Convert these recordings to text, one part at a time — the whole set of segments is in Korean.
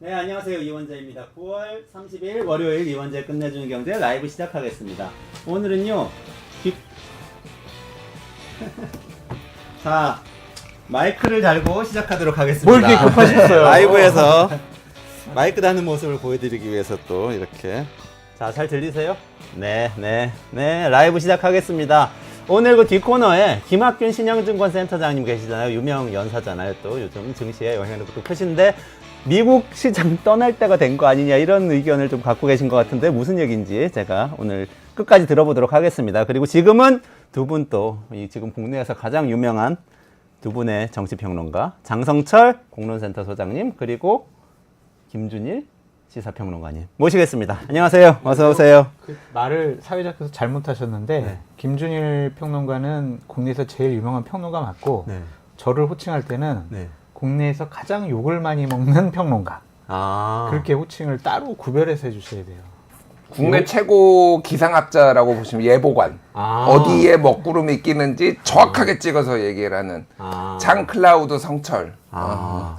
네, 안녕하세요. 이원재입니다. 9월 30일 월요일 이원재 끝내주는 경제 라이브 시작하겠습니다. 오늘은요, 자, 마이크를 달고 시작하도록 하겠습니다. 뭘 이렇게 급하셨어요? 네, 라이브에서 마이크 다는 모습을 보여드리기 위해서 또 이렇게. 자, 잘 들리세요? 네, 라이브 시작하겠습니다. 오늘 그 뒷코너에 김학균 신영증권센터장님 계시잖아요. 유명 연사잖아요. 또 요즘 증시에 영향력도 크신데 미국 시장 떠날 때가 된 거 아니냐 이런 의견을 좀 갖고 계신 것 같은데 무슨 얘기인지 제가 오늘 끝까지 들어보도록 하겠습니다. 그리고 지금은 두 분 또 지금 국내에서 가장 유명한 두 분의 정치평론가 장성철 공론센터 소장님 그리고 김준일 시사평론가님 모시겠습니다. 안녕하세요. 어서 오세요. 그 말을 사회자께서 잘못하셨는데 네. 김준일 평론가는 국내에서 제일 유명한 평론가 맞고 네. 저를 호칭할 때는 네. 국내에서 가장 욕을 많이 먹는 평론가 그렇게 호칭을 따로 구별해서 해주셔야 돼요. 국내 최고 기상학자라고 보시면 예보관 어디에 먹구름이 끼는지 정확하게 찍어서 얘기를 하는 장클라우드 성철.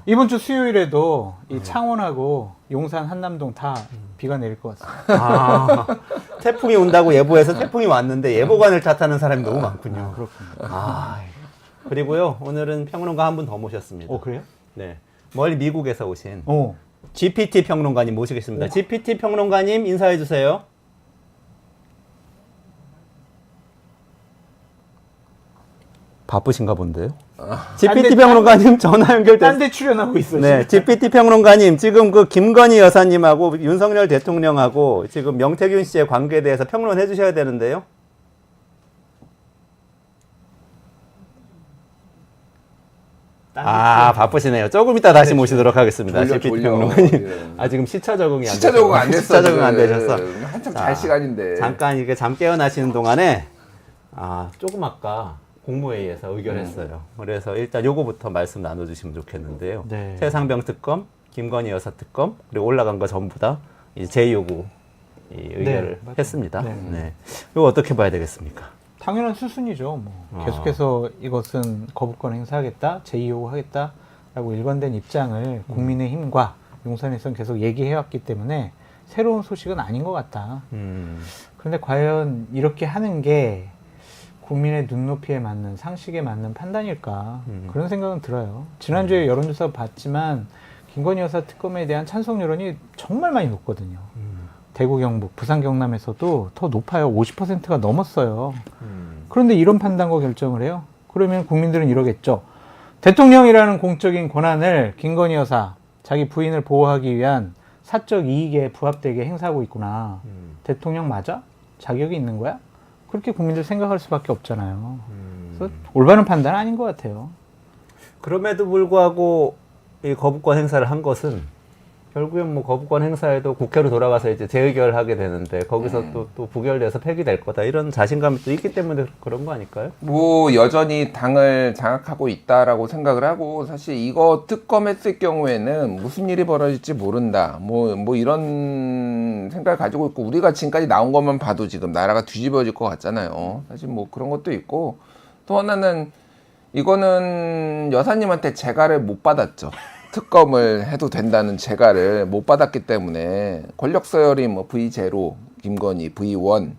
이번 주 수요일에도 이 창원하고 용산 한남동 다 비가 내릴 것 같습니다. 태풍이 온다고 예보해서 태풍이 왔는데 예보관을 탓하는 사람이 너무 많군요. 그렇군요. 그리고요 오늘은 평론가 한 분 더 모셨습니다. 그래요? 네, 멀리 미국에서 오신 어. GPT 평론가님 모시겠습니다. GPT 평론가님 인사해 주세요. 바쁘신가 본데요. GPT 평론가님 전화 연결됐. 딴 데 출연하고 있어요. 네, GPT 평론가님 지금 그 김건희 여사님하고 윤석열 대통령하고 지금 명태균 씨의 관계에 대해서 평론해 주셔야 되는데요. 바쁘시네요. 조금 이따 다시 모시도록 하겠습니다. GPT 평론가님. 지금 시차 적응이 안 시차 적응 안 됐어. 시차 적응 안 되셔서 한참 잘 시간인데. 잠깐 이렇게 잠 깨어나시는 동안에 조금 아까 국무회의에서 의결했어요. 그래서 일단 요거부터 말씀 나눠주시면 좋겠는데요. 네. 최상병 특검, 김건희 여사 특검 그리고 올라간 거 전부 다 제2요구 의결을 맞아요. 했습니다. 네. 네. 이거 어떻게 봐야 되겠습니까? 당연한 수순이죠. 계속해서 이것은 거부권 행사하겠다, 제2요구하겠다라고 일관된 입장을 국민의힘과 용산에서는 계속 얘기해왔기 때문에 새로운 소식은 아닌 것 같다. 그런데 과연 이렇게 하는 게 국민의 눈높이에 맞는 상식에 맞는 판단일까 그런 생각은 들어요. 지난주에 여론조사 봤지만 김건희 여사 특검에 대한 찬성 여론이 정말 많이 높거든요. 대구, 경북, 부산, 경남에서도 더 높아요. 50%가 넘었어요. 그런데 이런 판단과 결정을 해요? 그러면 국민들은 이러겠죠. 대통령이라는 공적인 권한을 김건희 여사, 자기 부인을 보호하기 위한 사적 이익에 부합되게 행사하고 있구나. 대통령 맞아? 자격이 있는 거야? 그렇게 국민들 생각할 수밖에 없잖아요. 그래서 올바른 판단은 아닌 것 같아요. 그럼에도 불구하고 이 거부권 행사를 한 것은 결국엔 뭐 거부권 행사에도 국회로 돌아가서 이제 재의결하게 되는데 거기서 또 부결돼서 폐기될 거다 이런 자신감이 또 있기 때문에 그런 거 아닐까요? 뭐 여전히 당을 장악하고 있다라고 생각을 하고 사실 이거 특검했을 경우에는 무슨 일이 벌어질지 모른다. 뭐 이런 생각을 가지고 있고 우리가 지금까지 나온 것만 봐도 지금 나라가 뒤집어질 것 같잖아요. 사실 뭐 그런 것도 있고 또 하나는 이거는 여사님한테 재가를 못 받았죠. 특검을 해도 된다는 재가를 못 받았기 때문에 권력 서열이 뭐 V0, 김건희, V1,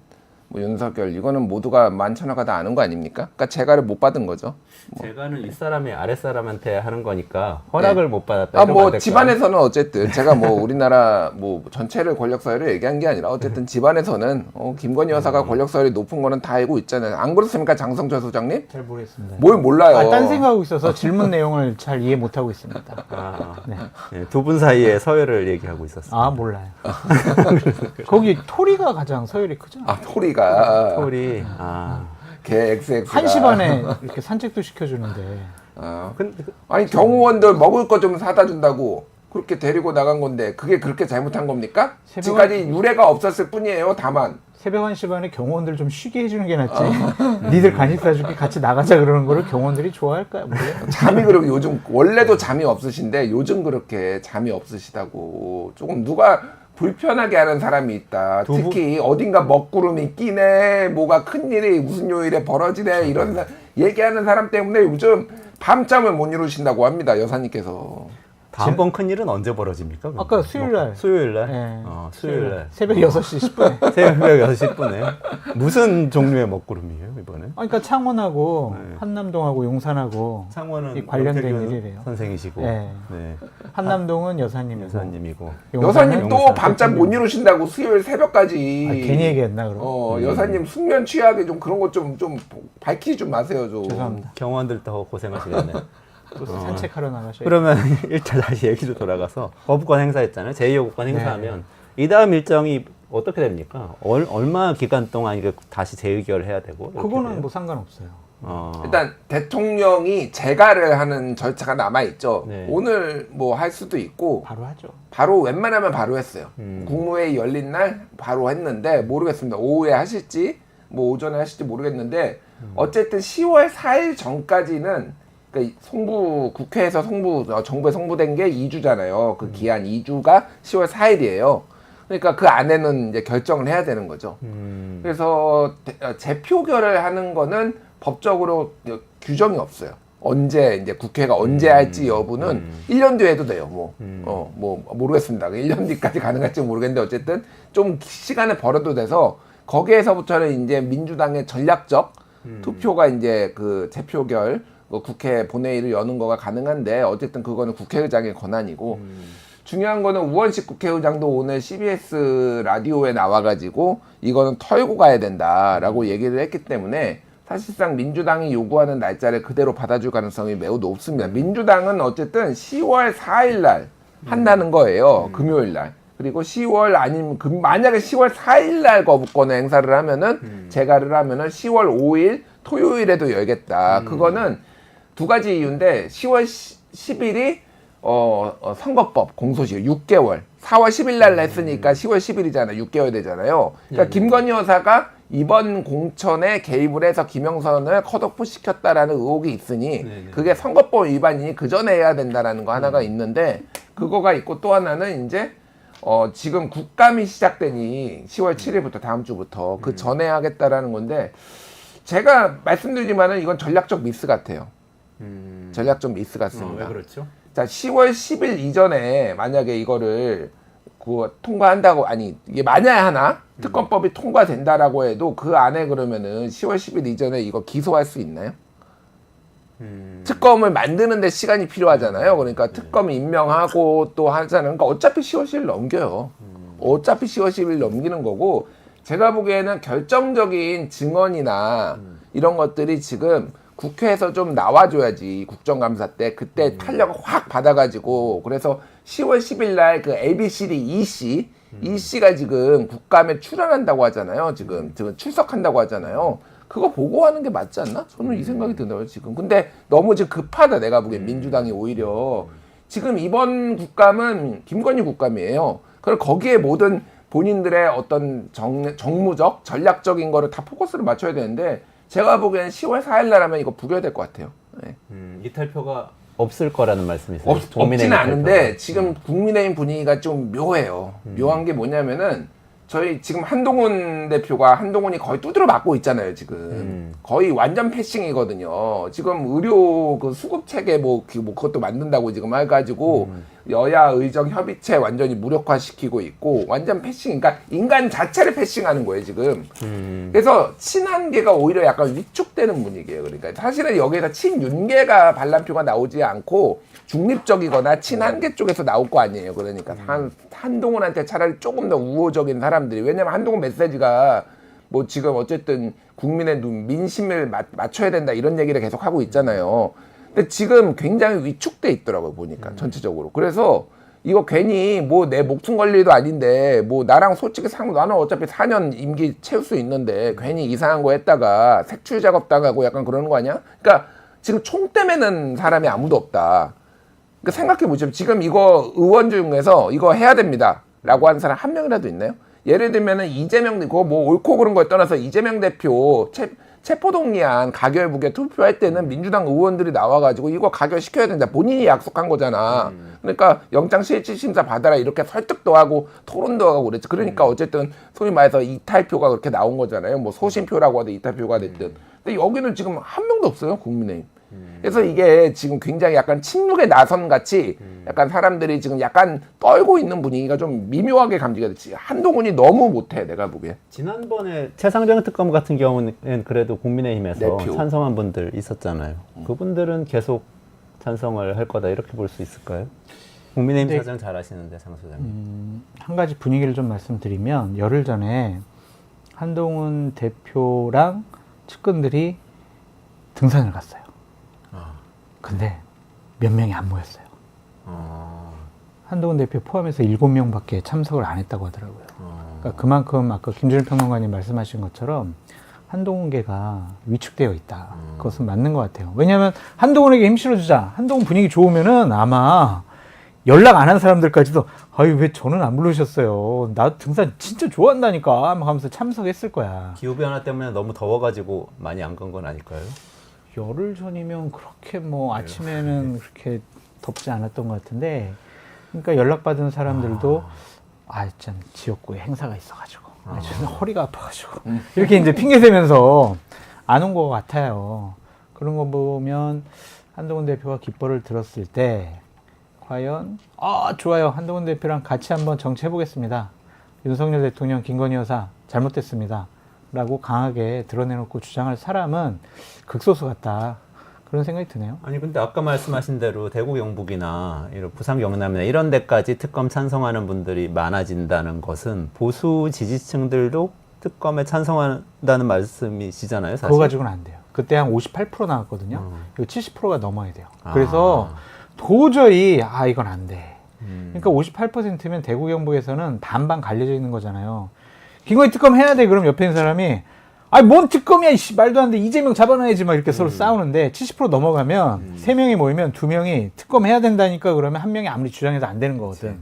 뭐 윤석열 이거는 모두가 만천하가 다 아는 거 아닙니까? 그러니까 재가를 못 받은 거죠. 재가는 윗사람이 아랫사람한테 하는 거니까 허락을 못 받았다. 이러면 안 뭐 될까요? 집안에서는 어쨌든 제가 뭐 우리나라 뭐 전체를 권력 서열을 얘기한 게 아니라 어쨌든 집안에서는 김건희 여사가 권력 서열이 높은 거는 다 알고 있잖아요. 안 그렇습니까, 장성철 소장님? 잘 모르겠습니다. 뭘 몰라요. 딴 생각하고 있어서 질문 내용을 잘 이해 못하고 있습니다. 네, 두 분 사이에 서열을 얘기하고 있었어요. 몰라요. 거기 토리가 가장 서열이 크죠. 토리가 소리. 개 XX가 1시 반에 이렇게 산책도 시켜주는데. 아니 경호원들 먹을 거 좀 사다 준다고 그렇게 데리고 나간 건데 그게 그렇게 잘못한 겁니까? 지금까지 유례가 없었을 뿐이에요. 다만 새벽 1시 반에 경호원들 좀 쉬게 해주는 게 낫지. 니들 간식 사줄게 같이 나가자 그러는 거를 경호원들이 좋아할까요? 잠이 그렇게 요즘 원래도 잠이 없으신데 요즘 그렇게 잠이 없으시다고 조금 누가 불편하게 하는 사람이 있다. 특히 어딘가 먹구름이 끼네, 뭐가 큰일이 무슨 요일에 벌어지네 이런 얘기하는 사람 때문에 요즘 밤잠을 못 이루신다고 합니다. 여사님께서. 다음번 큰일은 언제 벌어집니까? 그럼? 아까 수요일날. 수요일날? 네. 수요일날. 새벽 6시 10분에. 새벽 6시 10분에. 무슨 종류의 먹구름이에요, 이번에? 그러니까 창원하고 네. 한남동하고 용산하고 창원은 이 관련된 염태균 일이래요. 선생이시고, 네. 네. 한남동은 여사님이고. 여사님이고. 여사님 또 용산. 밤잠 못 이루신다고 수요일 새벽까지. 괜히 얘기했나 그럼? 여사님 숙면 취하게 좀 그런 것 좀 밝히지 좀 마세요 좀. 죄송합니다. 경호원들 더 고생하시겠네. 또 산책하러 나가셔야 그러면 일단 다시 얘기로 돌아가서 거부권 행사했잖아요. 제2요구권 행사하면 이 다음 일정이 어떻게 됩니까? 얼마 기간 동안 이거 다시 재의결을 해야 되고? 이렇게 그거는 돼요? 뭐 상관없어요. 일단 대통령이 재가를 하는 절차가 남아 있죠. 네. 오늘 뭐 할 수도 있고 바로 하죠. 바로 웬만하면 바로 했어요. 국무회의 열린 날 바로 했는데 모르겠습니다. 오후에 하실지 뭐 오전에 하실지 모르겠는데 어쨌든 10월 4일 전까지는 그러니까 국회에서 정부에 송부된 게 2주잖아요. 그 기한 2주가 10월 4일이에요. 그러니까 그 안에는 이제 결정을 해야 되는 거죠. 그래서 재표결을 하는 거는 법적으로 규정이 없어요. 언제 이제 국회가 언제 할지 여부는 1년 뒤에 해도 돼요. 뭐 모르겠습니다. 1년 뒤까지 가능할지 모르겠는데 어쨌든 좀 시간을 벌어도 돼서 거기에서부터는 이제 민주당의 전략적 투표가 이제 그 재표결 국회 본회의를 여는 거가 가능한데 어쨌든 그거는 국회의장의 권한이고 중요한 거는 우원식 국회의장도 오늘 CBS 라디오에 나와가지고 이거는 털고 가야 된다라고 얘기를 했기 때문에 사실상 민주당이 요구하는 날짜를 그대로 받아줄 가능성이 매우 높습니다. 민주당은 어쨌든 10월 4일 날 한다는 거예요. 금요일 날. 그리고 10월 아니면 만약에 10월 4일 날 거부권 행사를 하면은 재가를 하면은 10월 5일 토요일에도 열겠다. 그거는 두 가지 이유인데 10월 10일이 선거법 공소시효 6개월 4월 10일 날 냈으니까 10월 10일이잖아요. 6개월 되잖아요. 그러니까 김건희 여사가 이번 공천에 개입을 해서 김영선을 컷오프 시켰다라는 의혹이 있으니 그게 선거법 위반이니 그 전에 해야 된다라는 거 하나가 있는데 그거가 있고 또 하나는 이제 지금 국감이 시작되니 10월 7일부터 다음 주부터 그 전에 하겠다라는 건데 제가 말씀드리지만은 이건 전략적 미스 같아요. 전략적 미스 같습니다. 왜 그렇죠? 자, 10월 10일 이전에 만약에 이거를 통과한다고 이게 만약에 하나 특검법이 통과된다라고 해도 그 안에 그러면은 10월 10일 이전에 이거 기소할 수 있나요? 특검을 만드는데 시간이 필요하잖아요. 그러니까 특검 임명하고 또 하자는 거 어차피 10월 10일 넘겨요. 어차피 10월 10일 넘기는 거고 제가 보기에는 결정적인 증언이나 이런 것들이 지금 국회에서 좀 나와줘야지 국정감사 때 그때 탄력을 확 받아가지고 그래서 10월 10일 날 그 ABCD 이씨가 지금 국감에 출연한다고 하잖아요. 지금 출석한다고 하잖아요. 그거 보고하는 게 맞지 않나? 저는 이 생각이 드네요 지금. 근데 너무 지금 급하다 내가 보기엔 민주당이 오히려 지금 이번 국감은 김건희 국감이에요. 그럼 거기에 모든 본인들의 어떤 정무적 전략적인 거를 다 포커스를 맞춰야 되는데 제가 보기엔 10월 4일 날 하면 이거 부결될 것 같아요. 네. 이탈표가 없을 거라는 말씀이세요? 없지는 않은데 지금 국민의힘 분위기가 좀 묘해요. 묘한 게 뭐냐면은 저희 지금 한동훈이 거의 두드려 맞고 있잖아요. 지금 거의 완전 패싱이거든요. 지금 의료 그 수급 체계 그것도 만든다고 지금 해가지고 여야 의정 협의체 완전히 무력화시키고 있고 완전 패싱. 그러니까 인간 자체를 패싱하는 거예요 지금. 그래서 친한계가 오히려 약간 위축되는 분위기예요. 그러니까 사실은 여기에서 친윤계가 반란표가 나오지 않고 중립적이거나 친한계 쪽에서 나올 거 아니에요. 그러니까 한동훈한테 차라리 조금 더 우호적인 사람들이 왜냐면 한동훈 메시지가 뭐 지금 어쨌든 국민의 민심을 맞춰야 된다 이런 얘기를 계속 하고 있잖아요. 근데 지금 굉장히 위축돼 있더라고요 보니까 전체적으로. 그래서 이거 괜히 뭐 내 목숨 걸릴 일도 아닌데 뭐 나랑 솔직히 나는 어차피 4년 임기 채울 수 있는데 괜히 이상한 거 했다가 색출 작업 당하고 약간 그러는 거 아니야? 그러니까 지금 총 때매는 사람이 아무도 없다. 그러니까 생각해보시면 지금 이거 의원 중에서 이거 해야 됩니다 라고 하는 사람 한 명이라도 있나요? 예를 들면은 이재명, 그거 뭐 옳고 그른 거에 떠나서 이재명 대표 체포동의안 가결부결 투표할 때는 민주당 의원들이 나와가지고 이거 가결시켜야 된다. 본인이 약속한 거잖아. 그러니까 영장실질심사 받아라 이렇게 설득도 하고 토론도 하고 그랬지. 그러니까 어쨌든 소위 말해서 이탈표가 그렇게 나온 거잖아요. 뭐 소신표라고 하든 이탈표가 됐든. 근데 여기는 지금 한 명도 없어요. 국민의힘. 그래서 이게 지금 굉장히 약간 침묵의 나선 같이 약간 사람들이 지금 약간 떨고 있는 분위기가 좀 미묘하게 감지가 됐지. 한동훈이 너무 못해, 내가 보기에. 지난번에 최상병 특검 같은 경우는 그래도 국민의힘에서 내 표. 찬성한 분들 있었잖아요. 그분들은 계속 찬성을 할 거다 이렇게 볼 수 있을까요? 국민의힘 네. 사정 잘 아시는데 장 소장님. 한 가지 분위기를 좀 말씀드리면 열흘 전에 한동훈 대표랑 측근들이 등산을 갔어요. 근데 몇 명이 안 모였어요. 한동훈 대표 포함해서 7명밖에 참석을 안 했다고 하더라고요. 그러니까 그만큼 아까 김준일 평론가님 말씀하신 것처럼 한동훈계가 위축되어 있다. 그것은 맞는 것 같아요. 왜냐하면 한동훈에게 힘 실어주자. 한동훈 분위기 좋으면은 아마 연락 안 한 사람들까지도 아유 왜 저는 안 부르셨어요. 나 등산 진짜 좋아한다니까 하면서 참석했을 거야. 기후변화 때문에 너무 더워가지고 많이 안 간 건 아닐까요? 열흘 전이면 그렇게 뭐 아침에는 그렇게 덥지 않았던 것 같은데, 그러니까 연락받은 사람들도 참 지역구에 행사가 있어가지고 저는 허리가 아파가지고 이렇게 이제 핑계 대면서 안 온 것 같아요. 그런 거 보면 한동훈 대표가 깃발을 들었을 때 과연 좋아요, 한동훈 대표랑 같이 한번 정치해보겠습니다, 윤석열 대통령 김건희 여사 잘못됐습니다 라고 강하게 드러내놓고 주장할 사람은 극소수 같다, 그런 생각이 드네요. 아니 근데 아까 말씀하신 대로 대구 경북이나 이런 부산 경남이나 이런 데까지 특검 찬성하는 분들이 많아진다는 것은 보수 지지층들도 특검에 찬성한다는 말씀이시잖아요, 사실. 그거 가지고는 안 돼요. 그때 한 58% 나왔거든요. 이거 70%가 넘어야 돼요. 그래서 도저히 이건 안 돼. 그러니까 58%면 대구 경북에서는 반반 갈려져 있는 거잖아요. 김건희 특검 해야 돼. 그럼 옆에 있는 사람이 뭔 특검이야, 이씨, 말도 안 돼, 이재명 잡아놔야지, 막 이렇게 서로 싸우는데 70% 넘어가면 3명이 모이면 2명이 특검 해야 된다니까 그러면 한 명이 아무리 주장해도 안 되는 거거든.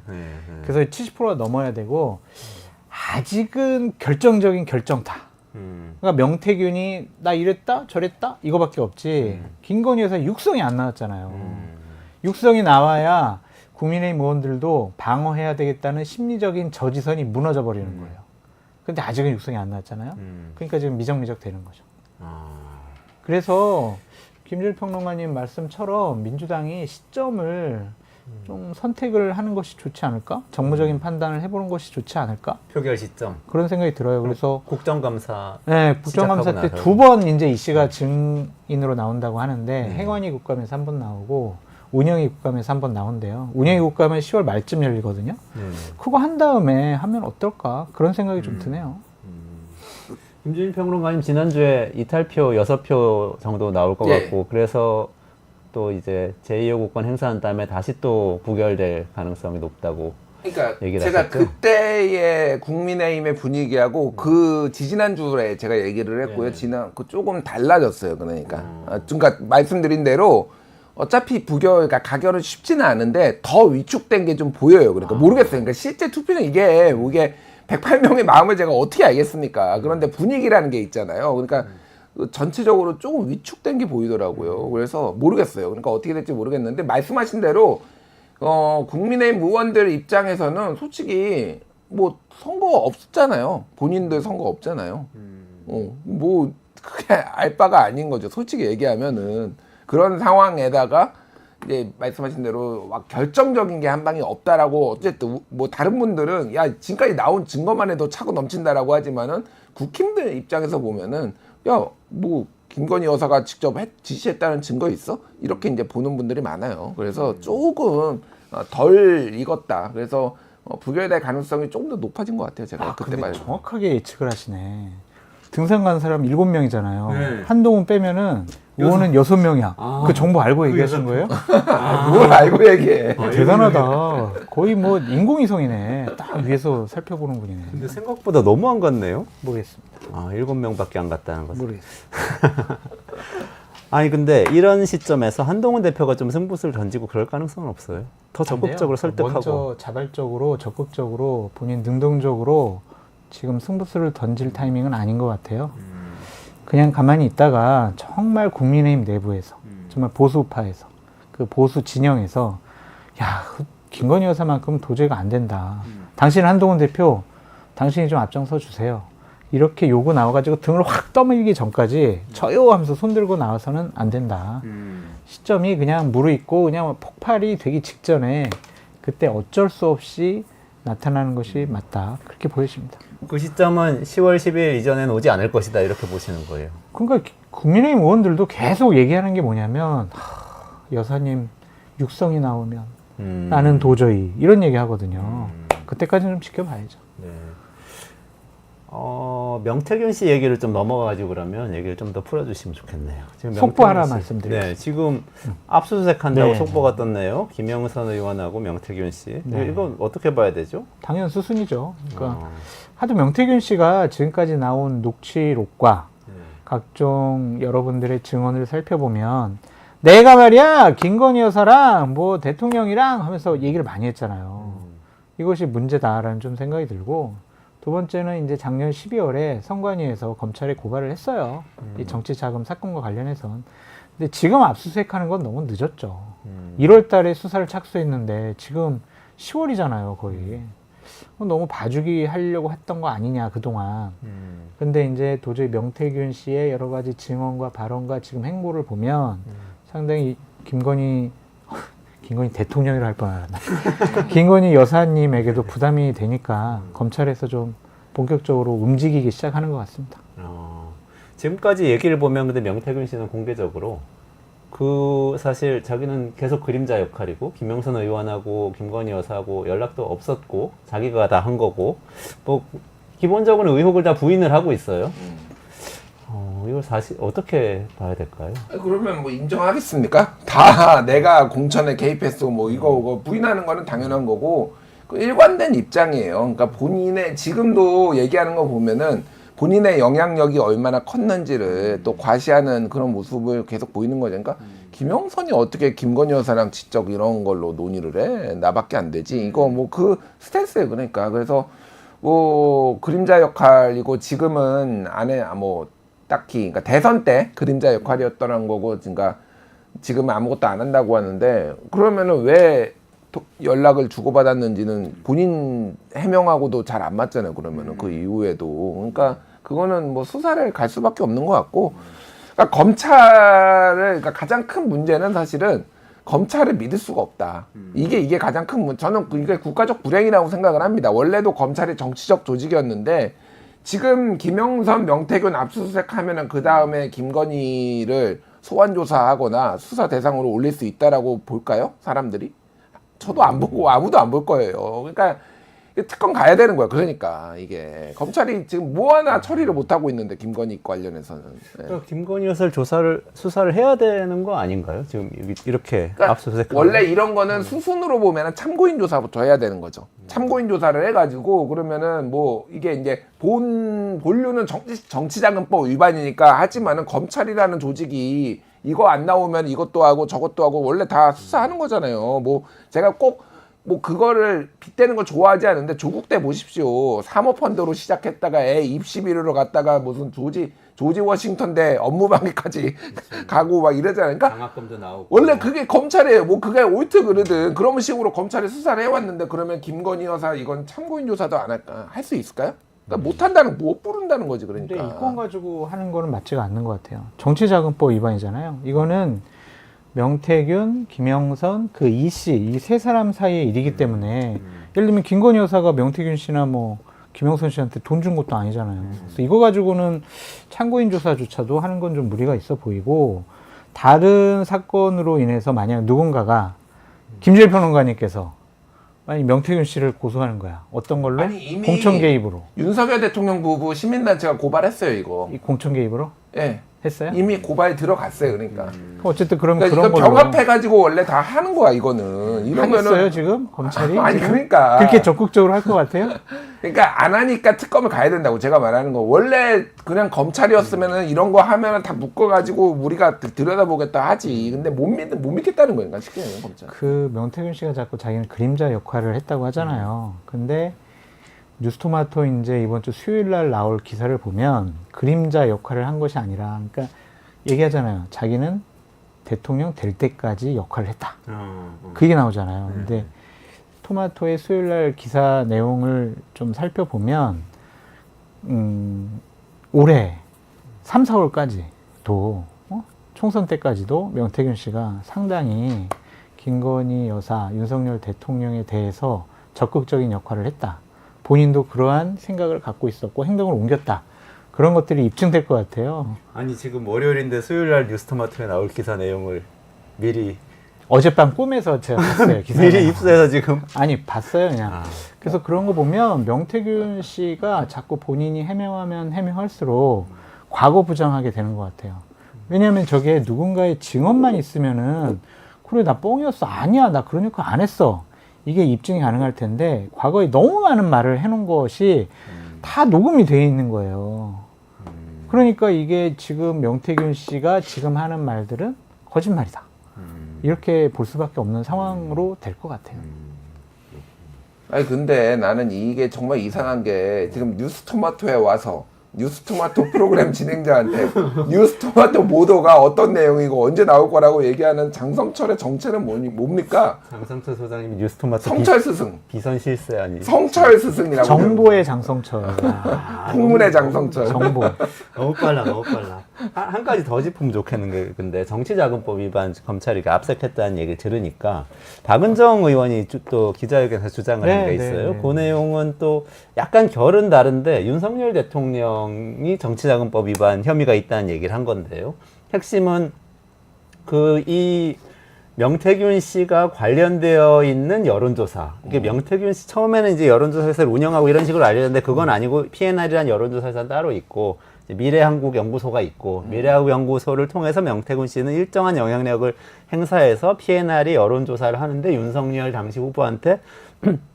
그래서 70%가 넘어야 되고 아직은 결정적인 결정타. 그러니까 명태균이 나 이랬다 저랬다 이거밖에 없지. 김건희 여사 육성이 안 나왔잖아요. 육성이 나와야 국민의힘 의원들도 방어해야 되겠다는 심리적인 저지선이 무너져 버리는 거예요. 근데 아직은 육성이 안 나왔잖아요. 그러니까 지금 미적미적 되는 거죠. 그래서 김준일 평론가님 말씀처럼 민주당이 시점을 좀 선택을 하는 것이 좋지 않을까? 정무적인 판단을 해보는 것이 좋지 않을까? 표결 시점. 그런 생각이 들어요. 그래서 국정감사. 네, 국정감사 때 시작하고 2번 이제 이 씨가 증인으로 나온다고 하는데 행원위 국감에서 1번 나오고 운영위 국감에서 1번 나온대요. 운영위 국감은 10월 말쯤 열리거든요. 그거 한 다음에 하면 어떨까? 그런 생각이 좀 드네요. 김준일 평론가님 지난주에 이탈표 6표 정도 나올 것 같고 그래서 또 이제 제2의 국권 행사한 다음에 다시 또 부결될 가능성이 높다고 그러니까 얘기를 제가 하셨죠? 그때의 국민의힘의 분위기하고 그 지지난주에 제가 얘기를 했고요. 그 조금 달라졌어요. 그러니까 말씀드린 대로 어차피 그러니까 가결은 쉽지는 않은데 더 위축된 게 좀 보여요. 그러니까 모르겠어요. 그러니까 실제 투표는 이게 108명의 마음을 제가 어떻게 알겠습니까? 그런데 분위기라는 게 있잖아요. 그러니까 전체적으로 조금 위축된 게 보이더라고요. 그래서 모르겠어요. 그러니까 어떻게 될지 모르겠는데 말씀하신 대로 국민의힘 의원들 입장에서는 솔직히 뭐 선거 없잖아요. 본인들 선거 없잖아요. 뭐 그게 알 바가 아닌 거죠. 솔직히 얘기하면은 그런 상황에다가 이제 말씀하신 대로 막 결정적인 게 한 방이 없다라고 어쨌든 뭐 다른 분들은 야 지금까지 나온 증거만 해도 차고 넘친다라고 하지만은 국힘들 입장에서 보면은 야 뭐 김건희 여사가 직접 지시했다는 증거 있어? 이렇게 이제 보는 분들이 많아요. 그래서 조금 덜 익었다. 그래서 부결될 가능성이 조금 더 높아진 것 같아요. 제가 그때 근데 말. 정확하게 예측을 하시네. 등산 간 사람 7명이잖아요. 네. 한동훈 빼면은 의원은 6명이야. 그 정보 알고 얘기하신 거예요? 뭘 알고 얘기해. 대단하다. 거의 뭐 인공위성이네. 딱 위에서 살펴보는 분이네. 근데 생각보다 너무 안 갔네요. 모르겠습니다. 7명밖에 안 갔다는 것은. 모르겠어요. 아니 근데 이런 시점에서 한동훈 대표가 좀 승부수를 던지고 그럴 가능성은 없어요. 더 적극적으로 설득하고. 먼저 자발적으로 적극적으로 본인 능동적으로 지금 승부수를 던질 타이밍은 아닌 것 같아요. 그냥 가만히 있다가 정말 국민의힘 내부에서 정말 보수파에서 그 보수 진영에서 야 김건희 여사만큼 도저히 안 된다. 당신 한동훈 대표 당신이 좀 앞장서 주세요. 이렇게 요구 나와가지고 등을 확 떠밀기 전까지 저요 하면서 손 들고 나와서는 안 된다. 시점이 그냥 무르익고 그냥 폭발이 되기 직전에 그때 어쩔 수 없이 나타나는 것이 맞다. 그렇게 보여집니다. 그 시점은 10월 10일 이전에는 오지 않을 것이다 이렇게 보시는 거예요. 그러니까 국민의힘 의원들도 계속 얘기하는 게 뭐냐면 여사님 육성이 나오면 나는 도저히 이런 얘기 하거든요. 그때까지는 좀 지켜봐야죠. 네. 명태균 씨 얘기를 좀 넘어가가지고 그러면 얘기를 좀 더 풀어주시면 좋겠네요. 지금 속보 하나 명태균 씨, 말씀드릴게요. 네, 지금 압수수색한다고 네. 속보가 떴네요. 김영선 의원하고 명태균 씨. 네. 이건 어떻게 봐야 되죠? 당연 수순이죠. 그러니까 하도 명태균 씨가 지금까지 나온 녹취록과 각종 여러분들의 증언을 살펴보면 내가 말이야 김건희 여사랑 뭐 대통령이랑 하면서 얘기를 많이 했잖아요. 이것이 문제다라는 좀 생각이 들고 두 번째는 이제 작년 12월에 선관위에서 검찰에 고발을 했어요. 이 정치 자금 사건과 관련해선. 근데 지금 압수수색하는 건 너무 늦었죠. 1월 달에 수사를 착수했는데 지금 10월이잖아요, 거의. 너무 봐주기 하려고 했던 거 아니냐, 그동안. 근데 이제 도저히 명태균 씨의 여러 가지 증언과 발언과 지금 행보를 보면 상당히 김건희 대통령이라 할 뻔하네. 김건희 여사님에게도 부담이 되니까 검찰에서 좀 본격적으로 움직이기 시작하는 것 같습니다. 지금까지 얘기를 보면 근데 명태균 씨는 공개적으로 그 사실 자기는 계속 그림자 역할이고 김영선 의원하고 김건희 여사하고 연락도 없었고 자기가 다 한 거고 뭐 기본적으로 의혹을 다 부인을 하고 있어요. 이걸 사실 어떻게 봐야 될까요? 그러면 뭐 인정하겠습니까? 다 내가 공천에 개입했어 뭐 이거 부인하는 거는 당연한 거고 그 일관된 입장이에요. 그러니까 본인의 지금도 얘기하는 거 보면은 본인의 영향력이 얼마나 컸는지를 또 과시하는 그런 모습을 계속 보이는 거죠. 그러니까 김영선이 어떻게 김건희 여사랑 지적 이런 걸로 논의를 해? 나밖에 안 되지. 이거 뭐 그 스탠스예요. 그러니까 그래서 뭐 그림자 역할이고 지금은 안에 뭐 딱히 그러니까 대선 때 그림자 역할이었더란 거고 그러니까 지금은 아무것도 안 한다고 하는데 그러면은 왜 연락을 주고받았는지는 본인 해명하고도 잘 안 맞잖아요. 그러면은 그 이후에도 그러니까 그거는 뭐 수사를 갈 수밖에 없는 것 같고 그러니까 그러니까 가장 큰 문제는 사실은 검찰을 믿을 수가 없다. 이게 가장 큰 문제. 저는 이게 국가적 불행이라고 생각을 합니다. 원래도 검찰이 정치적 조직이었는데 지금 김영선, 명태균 압수수색하면은 그 다음에 김건희를 소환 조사하거나 수사 대상으로 올릴 수 있다라고 볼까요? 사람들이? 저도 안 보고 아무도 안 볼 거예요. 그러니까 특검 가야 되는 거야. 그러니까 이게 검찰이 지금 뭐 하나 처리를 못 하고 있는데 김건희 관련해서는. 네. 그러니까 김건희 여사를 수사를 해야 되는 거 아닌가요? 지금 이렇게 그러니까 압수수색 원래 이런 거는 수순으로 보면은 참고인 조사부터 해야 되는 거죠. 참고인 조사를 해가지고 그러면은 뭐 이게 이제 본류는 정치자금법 위반이니까 하지만은 검찰이라는 조직이 이거 안 나오면 이것도 하고 저것도 하고 원래 다 수사하는 거잖아요. 뭐 제가 꼭 뭐 그거를 빗대는 걸 좋아하지 않는데 조국 때 보십시오. 사모펀드로 시작했다가 입시비리로 갔다가 무슨 조지 워싱턴 대 업무방해까지 가고 막 이러잖아요. 그러니까 장학금도 나오고 원래 그게 검찰이에요. 뭐 그게 옳든 그르든 그런 식으로 검찰이 수사를 해왔는데 그러면 김건희 여사 이건 참고인 조사도 안 할까 할 수 있을까요? 그러니까 못 부른다는 거지. 그러니까. 근데 이건 가지고 하는 거는 맞지가 않는 것 같아요. 정치자금법 위반이잖아요. 이거는 명태균, 김영선, 그 이 씨, 이 세 사람 사이의 일이기 때문에 예를 들면 김건희 여사가 명태균 씨나 뭐 김영선 씨한테 돈 준 것도 아니잖아요. 그래서 이거 가지고는 참고인 조사조차도 하는 건 좀 무리가 있어 보이고 다른 사건으로 인해서 만약 누군가가 김재일 평론가님께서 아니 명태균 씨를 고소하는 거야. 어떤 걸로? 아니, 이미 공천 개입으로. 윤석열 대통령 부부 시민단체가 고발했어요 이거. 이 공천 개입으로? 예. 했어요? 이미 고발 들어갔어요. 그러니까. 어쨌든 그러면 그러니까 그런 이거 걸로 병합해가지고 원래 다 하는 거야 이거는. 하겠어요 이러면은 지금 검찰이? 아니 지금? 그러니까 그렇게 적극적으로 할 것 같아요? 그러니까 안 하니까 특검을 가야 된다고 제가 말하는 거. 원래 그냥 검찰이었으면은 이런 거 하면은 다 묶어가지고 우리가 들여다보겠다 하지. 근데 못 믿겠다는 거니까 쉽게 검찰. 그 명태균 씨가 자꾸 자기는 그림자 역할을 했다고 하잖아요. 근데 뉴스토마토 이제 이번 주 수요일 날 나올 기사를 보면 그림자 역할을 한 것이 아니라 그러니까 얘기하잖아요. 자기는 대통령 될 때까지 역할을 했다. 그게 나오잖아요. 근데 토마토의 수요일 날 기사 내용을 좀 살펴보면 올해 3, 4월까지도 총선 때까지도 명태균 씨가 상당히 김건희 여사, 윤석열 대통령에 대해서 적극적인 역할을 했다. 본인도 그러한 생각을 갖고 있었고 행동을 옮겼다. 그런 것들이 입증될 것 같아요. 아니 지금 월요일인데 수요일 날 뉴스토마토에 나올 기사 내용을 미리 어젯밤 꿈에서 제가 봤어요. 기사 미리 입수해서 지금 아니 봤어요 그냥. 그래서 그런 거 보면 명태균 씨가 자꾸 본인이 해명하면 해명할수록 과거 부정하게 되는 것 같아요. 왜냐하면 저게 누군가의 증언만 있으면은 그래 나 뻥이었어 아니야 나 그러니까 안 했어 이게 입증이 가능할 텐데 과거에 너무 많은 말을 해놓은 것이 다 녹음이 되어 있는 거예요. 그러니까 이게 지금 명태균 씨가 지금 하는 말들은 거짓말이다. 이렇게 볼 수밖에 없는 상황으로 될 것 같아요. 아니 근데 나는 이게 정말 이상한 게 지금 뉴스토마토에 와서 뉴스토마토 프로그램 진행자한테 뉴스토마토 보도가 어떤 내용이고 언제 나올 거라고 얘기하는 장성철의 정체는 뭡니까? 장성철 소장님이 뉴스토마토 성철 스승. 비선 실세 아니 성철 스승이라고. 정보의 장성철. 풍문의 장성철. 정보. 너무 빨라. 한 가지 더 짚으면 좋겠는 게 근데 정치자금법 위반 검찰이 압색했다는 얘기를 들으니까 박은정 의원이 또 기자회견에서 주장을 한 게 있어요. 그 내용은 또 약간 결은 다른데 윤석열 대통령이 정치자금법 위반 혐의가 있다는 얘기를 한 건데요. 핵심은 이 명태균 씨가 관련되어 있는 여론조사. 이게 명태균 씨 처음에는 이제 여론조사 회사를 운영하고 이런 식으로 알려졌는데 그건 아니고 P&R이라는 여론조사 회사는 따로 있고 미래한국연구소가 있고 미래한국연구소를 통해서 명태균 씨는 일정한 영향력을 행사해서 P&R이 여론조사를 하는데 윤석열 당시 후보한테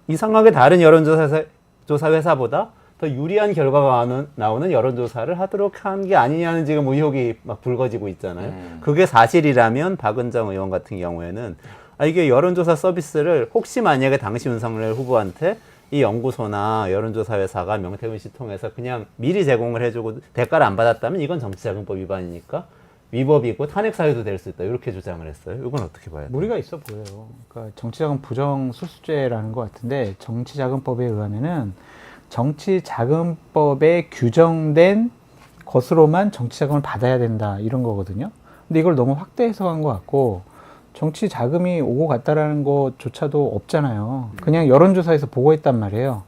이상하게 다른 여론조사 회사보다 더 유리한 결과가 나오는 여론조사를 하도록 한 게 아니냐는 지금 의혹이 막 불거지고 있잖아요. 그게 사실이라면 박은정 의원 같은 경우에는 이게 여론조사 서비스를 혹시 만약에 당시 윤석열 후보한테 이 연구소나 여론조사 회사가 명태균 씨 통해서 그냥 미리 제공을 해주고 대가를 안 받았다면 이건 정치자금법 위반이니까 위법이고 탄핵 사유도 될 수 있다. 이렇게 주장을 했어요. 이건 어떻게 봐야 돼요? 무리가 있어 보여요. 그러니까 정치자금 부정수수죄라는 것 같은데 정치자금법에 의하면은 정치자금법에 규정된 것으로만 정치자금을 받아야 된다 이런 거거든요. 근데 이걸 너무 확대 해석한 것 같고 정치 자금이 오고 갔다라는 것조차도 없잖아요. 그냥 여론조사에서 보고했단 말이에요.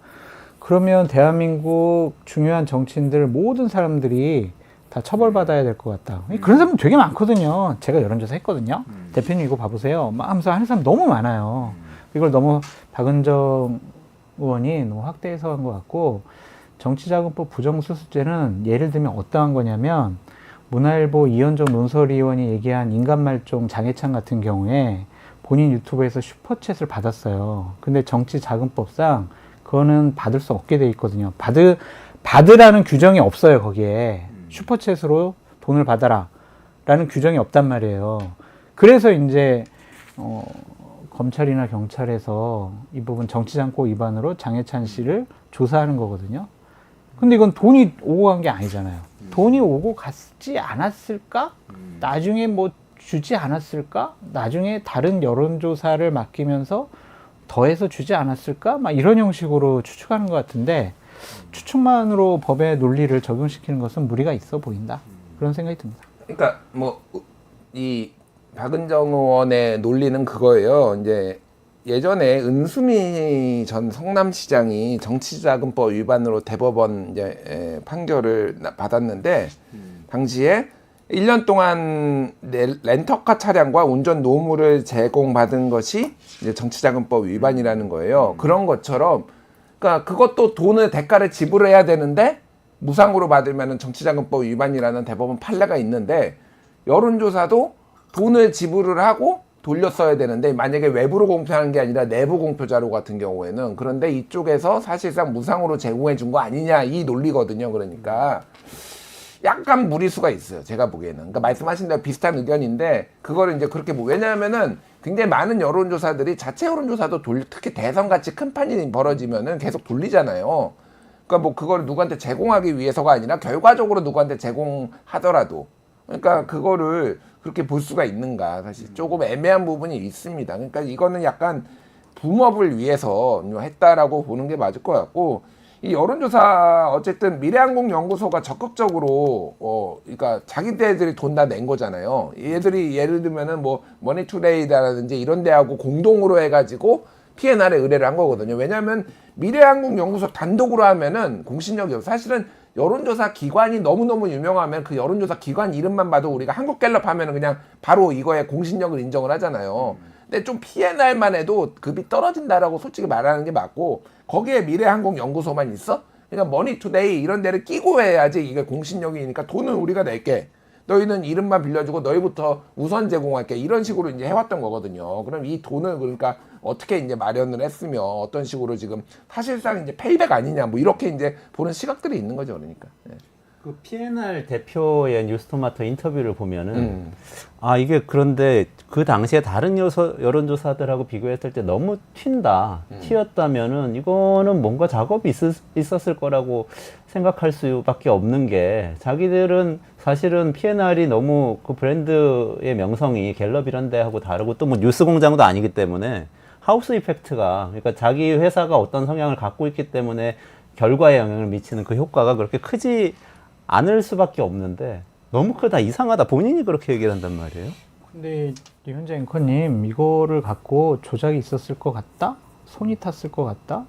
그러면 대한민국 중요한 정치인들 모든 사람들이 다 처벌받아야 될 것 같다. 그런 사람 되게 많거든요. 제가 여론조사 했거든요. 대표님 이거 봐보세요. 막 하면서 하는 사람 너무 많아요. 이걸 너무 박은정 의원이 너무 확대 해석한 것 같고 정치자금법 부정수수죄는 예를 들면 어떠한 거냐면 문화일보 이현정 논설위원이 얘기한 인간말종 장해찬 같은 경우에 본인 유튜브에서 슈퍼챗을 받았어요. 근데 정치자금법상 그거는 받을 수 없게 돼 있거든요. 받으라는 규정이 없어요. 거기에 슈퍼챗으로 돈을 받아라 라는 규정이 없단 말이에요. 그래서 이제 검찰이나 경찰에서 이 부분 정치자금법 위반으로 장해찬 씨를 조사하는 거거든요. 근데 이건 돈이 오고 간 게 아니잖아요. 돈이 오고 갔지 않았을까? 나중에 뭐 주지 않았을까? 나중에 다른 여론조사를 맡기면서 더해서 주지 않았을까? 막 이런 형식으로 추측하는 것 같은데 추측만으로 법의 논리를 적용시키는 것은 무리가 있어 보인다. 그런 생각이 듭니다. 그러니까 뭐 이 박은정 의원의 논리는 그거예요. 이제 예전에 은수미 전 성남시장이 정치자금법 위반으로 대법원 이제 판결을 받았는데 당시에 1년 동안 렌터카 차량과 운전 노무를 제공받은 것이 이제 정치자금법 위반이라는 거예요. 그런 것처럼 그러니까 그것도 돈을 대가를 지불해야 되는데 무상으로 받으면 정치자금법 위반이라는 대법원 판례가 있는데 여론조사도 돈을 지불을 하고 돌렸어야 되는데 만약에 외부로 공표하는 게 아니라 내부 공표 자료 같은 경우에는 그런데 이쪽에서 사실상 무상으로 제공해 준 거 아니냐 이 논리거든요. 그러니까 약간 무리수가 있어요. 제가 보기에는. 그러니까 말씀하신 대로 비슷한 의견인데 그거를 이제 그렇게 왜냐하면은 굉장히 많은 여론조사들이 자체 여론조사도 특히 대선같이 큰 판이 벌어지면은 계속 돌리잖아요. 그러니까 뭐 그걸 누구한테 제공하기 위해서가 아니라 결과적으로 누구한테 제공하더라도 그러니까 그거를 그렇게 볼 수가 있는가 사실 조금 애매한 부분이 있습니다. 그러니까 이거는 약간 붐업을 위해서 했다라고 보는 게 맞을 것 같고 이 여론조사 어쨌든 미래항공연구소가 적극적으로 그러니까 자기네들이 돈 다 낸 거잖아요. 얘들이 예를 들면은 뭐 머니투데이라든지 이런 데하고 공동으로 해가지고 P&R에 의뢰를 한 거거든요. 왜냐하면 미래항공연구소 단독으로 하면은 공신력이 없어. 사실은 여론조사 기관이 너무너무 유명하면 그 여론조사 기관 이름만 봐도 우리가 한국갤럽 하면은 그냥 바로 이거에 공신력을 인정을 하잖아요. 근데 좀 P&R만 해도 급이 떨어진다라고 솔직히 말하는 게 맞고 거기에 미래항공연구소만 있어? 그러니까 머니투데이 이런 데를 끼고 해야지 이게 공신력이니까 돈은 우리가 낼게. 너희는 이름만 빌려주고 너희부터 우선 제공할게. 이런 식으로 이제 해왔던 거거든요. 그럼 이 돈을 그러니까 어떻게 이제 마련을 했으며 어떤 식으로 지금 사실상 이제 페이백 아니냐 뭐 이렇게 이제 보는 시각들이 있는 거죠. 그러니까. 예. 그 P&R 대표의 뉴스토마토 인터뷰를 보면은 아 이게 그런데 그 당시에 다른 여론조사들하고 비교했을 때 너무 튀었다면은 이거는 뭔가 작업이 있었을 거라고 생각할 수밖에 없는 게 자기들은 사실은 P&R이 너무 그 브랜드의 명성이 갤럽 이런 데하고 다르고 또 뭐 뉴스공장도 아니기 때문에 하우스 이펙트가 그러니까 자기 회사가 어떤 성향을 갖고 있기 때문에 결과에 영향을 미치는 그 효과가 그렇게 크지 않을 수밖에 없는데 너무 크다 이상하다 본인이 그렇게 얘기를 한단 말이에요. 근데 현재 앵커님 이거를 갖고 조작이 있었을 것 같다? 손이 탔을 것 같다?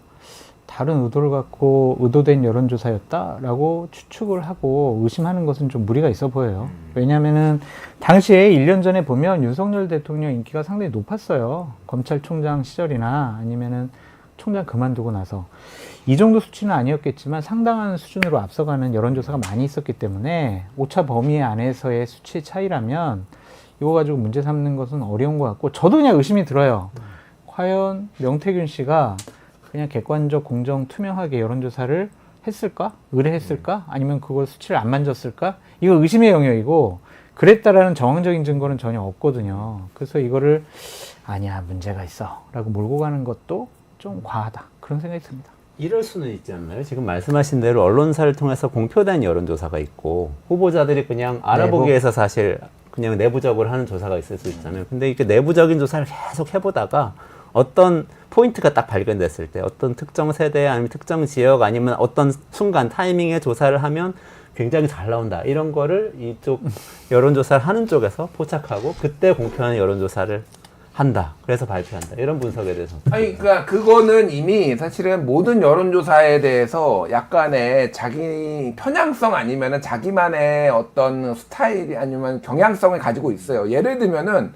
다른 의도를 갖고 의도된 여론조사였다라고 추측을 하고 의심하는 것은 좀 무리가 있어 보여요. 왜냐하면은 당시에 1년 전에 보면 윤석열 대통령 인기가 상당히 높았어요. 검찰총장 시절이나 아니면은 총장 그만두고 나서 이 정도 수치는 아니었겠지만 상당한 수준으로 앞서가는 여론조사가 많이 있었기 때문에 오차 범위 안에서의 수치 차이라면 이거 가지고 문제 삼는 것은 어려운 것 같고 저도 그냥 의심이 들어요. 과연 명태균 씨가 그냥 객관적, 공정, 투명하게 여론조사를 했을까? 의뢰했을까? 아니면 그걸 수치를 안 만졌을까? 이거 의심의 영역이고 그랬다라는 정황적인 증거는 전혀 없거든요. 그래서 이거를 아니야 문제가 있어 라고 몰고 가는 것도 좀 과하다 그런 생각이 듭니다. 이럴 수는 있지 않나요? 지금 말씀하신 대로 언론사를 통해서 공표된 여론조사가 있고 후보자들이 그냥 알아보기 위해서 사실 그냥 내부적으로 하는 조사가 있을 수 있잖아요. 근데 이렇게 내부적인 조사를 계속 해보다가 어떤 포인트가 딱 발견됐을 때 어떤 특정 세대 아니면 특정 지역 아니면 어떤 순간 타이밍에 조사를 하면 굉장히 잘 나온다. 이런 거를 이쪽 여론조사를 하는 쪽에서 포착하고 그때 공표하는 여론조사를 한다. 그래서 발표한다. 이런 분석에 대해서. 아니, 그러니까 그거는 이미 사실은 모든 여론조사에 대해서 약간의 자기 편향성 아니면은 자기만의 어떤 스타일이 아니면 경향성을 가지고 있어요. 예를 들면은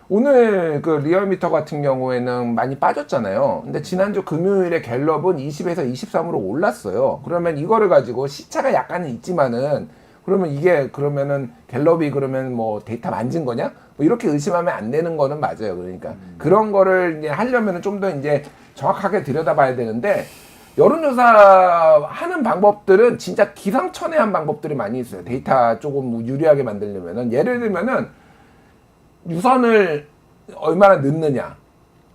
오늘 그 리얼미터 같은 경우에는 많이 빠졌잖아요. 근데 지난주 금요일에 갤럽은 20에서 23으로 올랐어요. 그러면 이거를 가지고 시차가 약간은 있지만은 그러면 이게 그러면은 갤럽이 그러면 뭐 데이터 만진 거냐? 뭐 이렇게 의심하면 안 되는 거는 맞아요. 그러니까 그런 거를 이제 하려면은 좀 더 이제 정확하게 들여다봐야 되는데 여론조사 하는 방법들은 진짜 기상천외한 방법들이 많이 있어요. 데이터 조금 유리하게 만들려면은 예를 들면은 유선을 얼마나 넣느냐.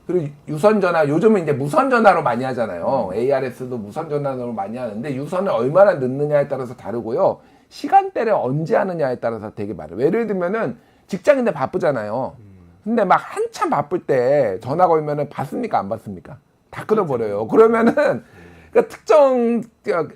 그리고 유선전화, 요즘은 이제 무선전화로 많이 하잖아요. ARS도 무선전화로 많이 하는데 유선을 얼마나 넣느냐에 따라서 다르고요. 시간대를 언제 하느냐에 따라서 되게 많아요. 예를 들면은 직장인들 바쁘잖아요. 근데 막 한참 바쁠 때 전화 걸면은 받습니까? 안 받습니까? 다 끊어버려요. 그러면은 그러니까 특정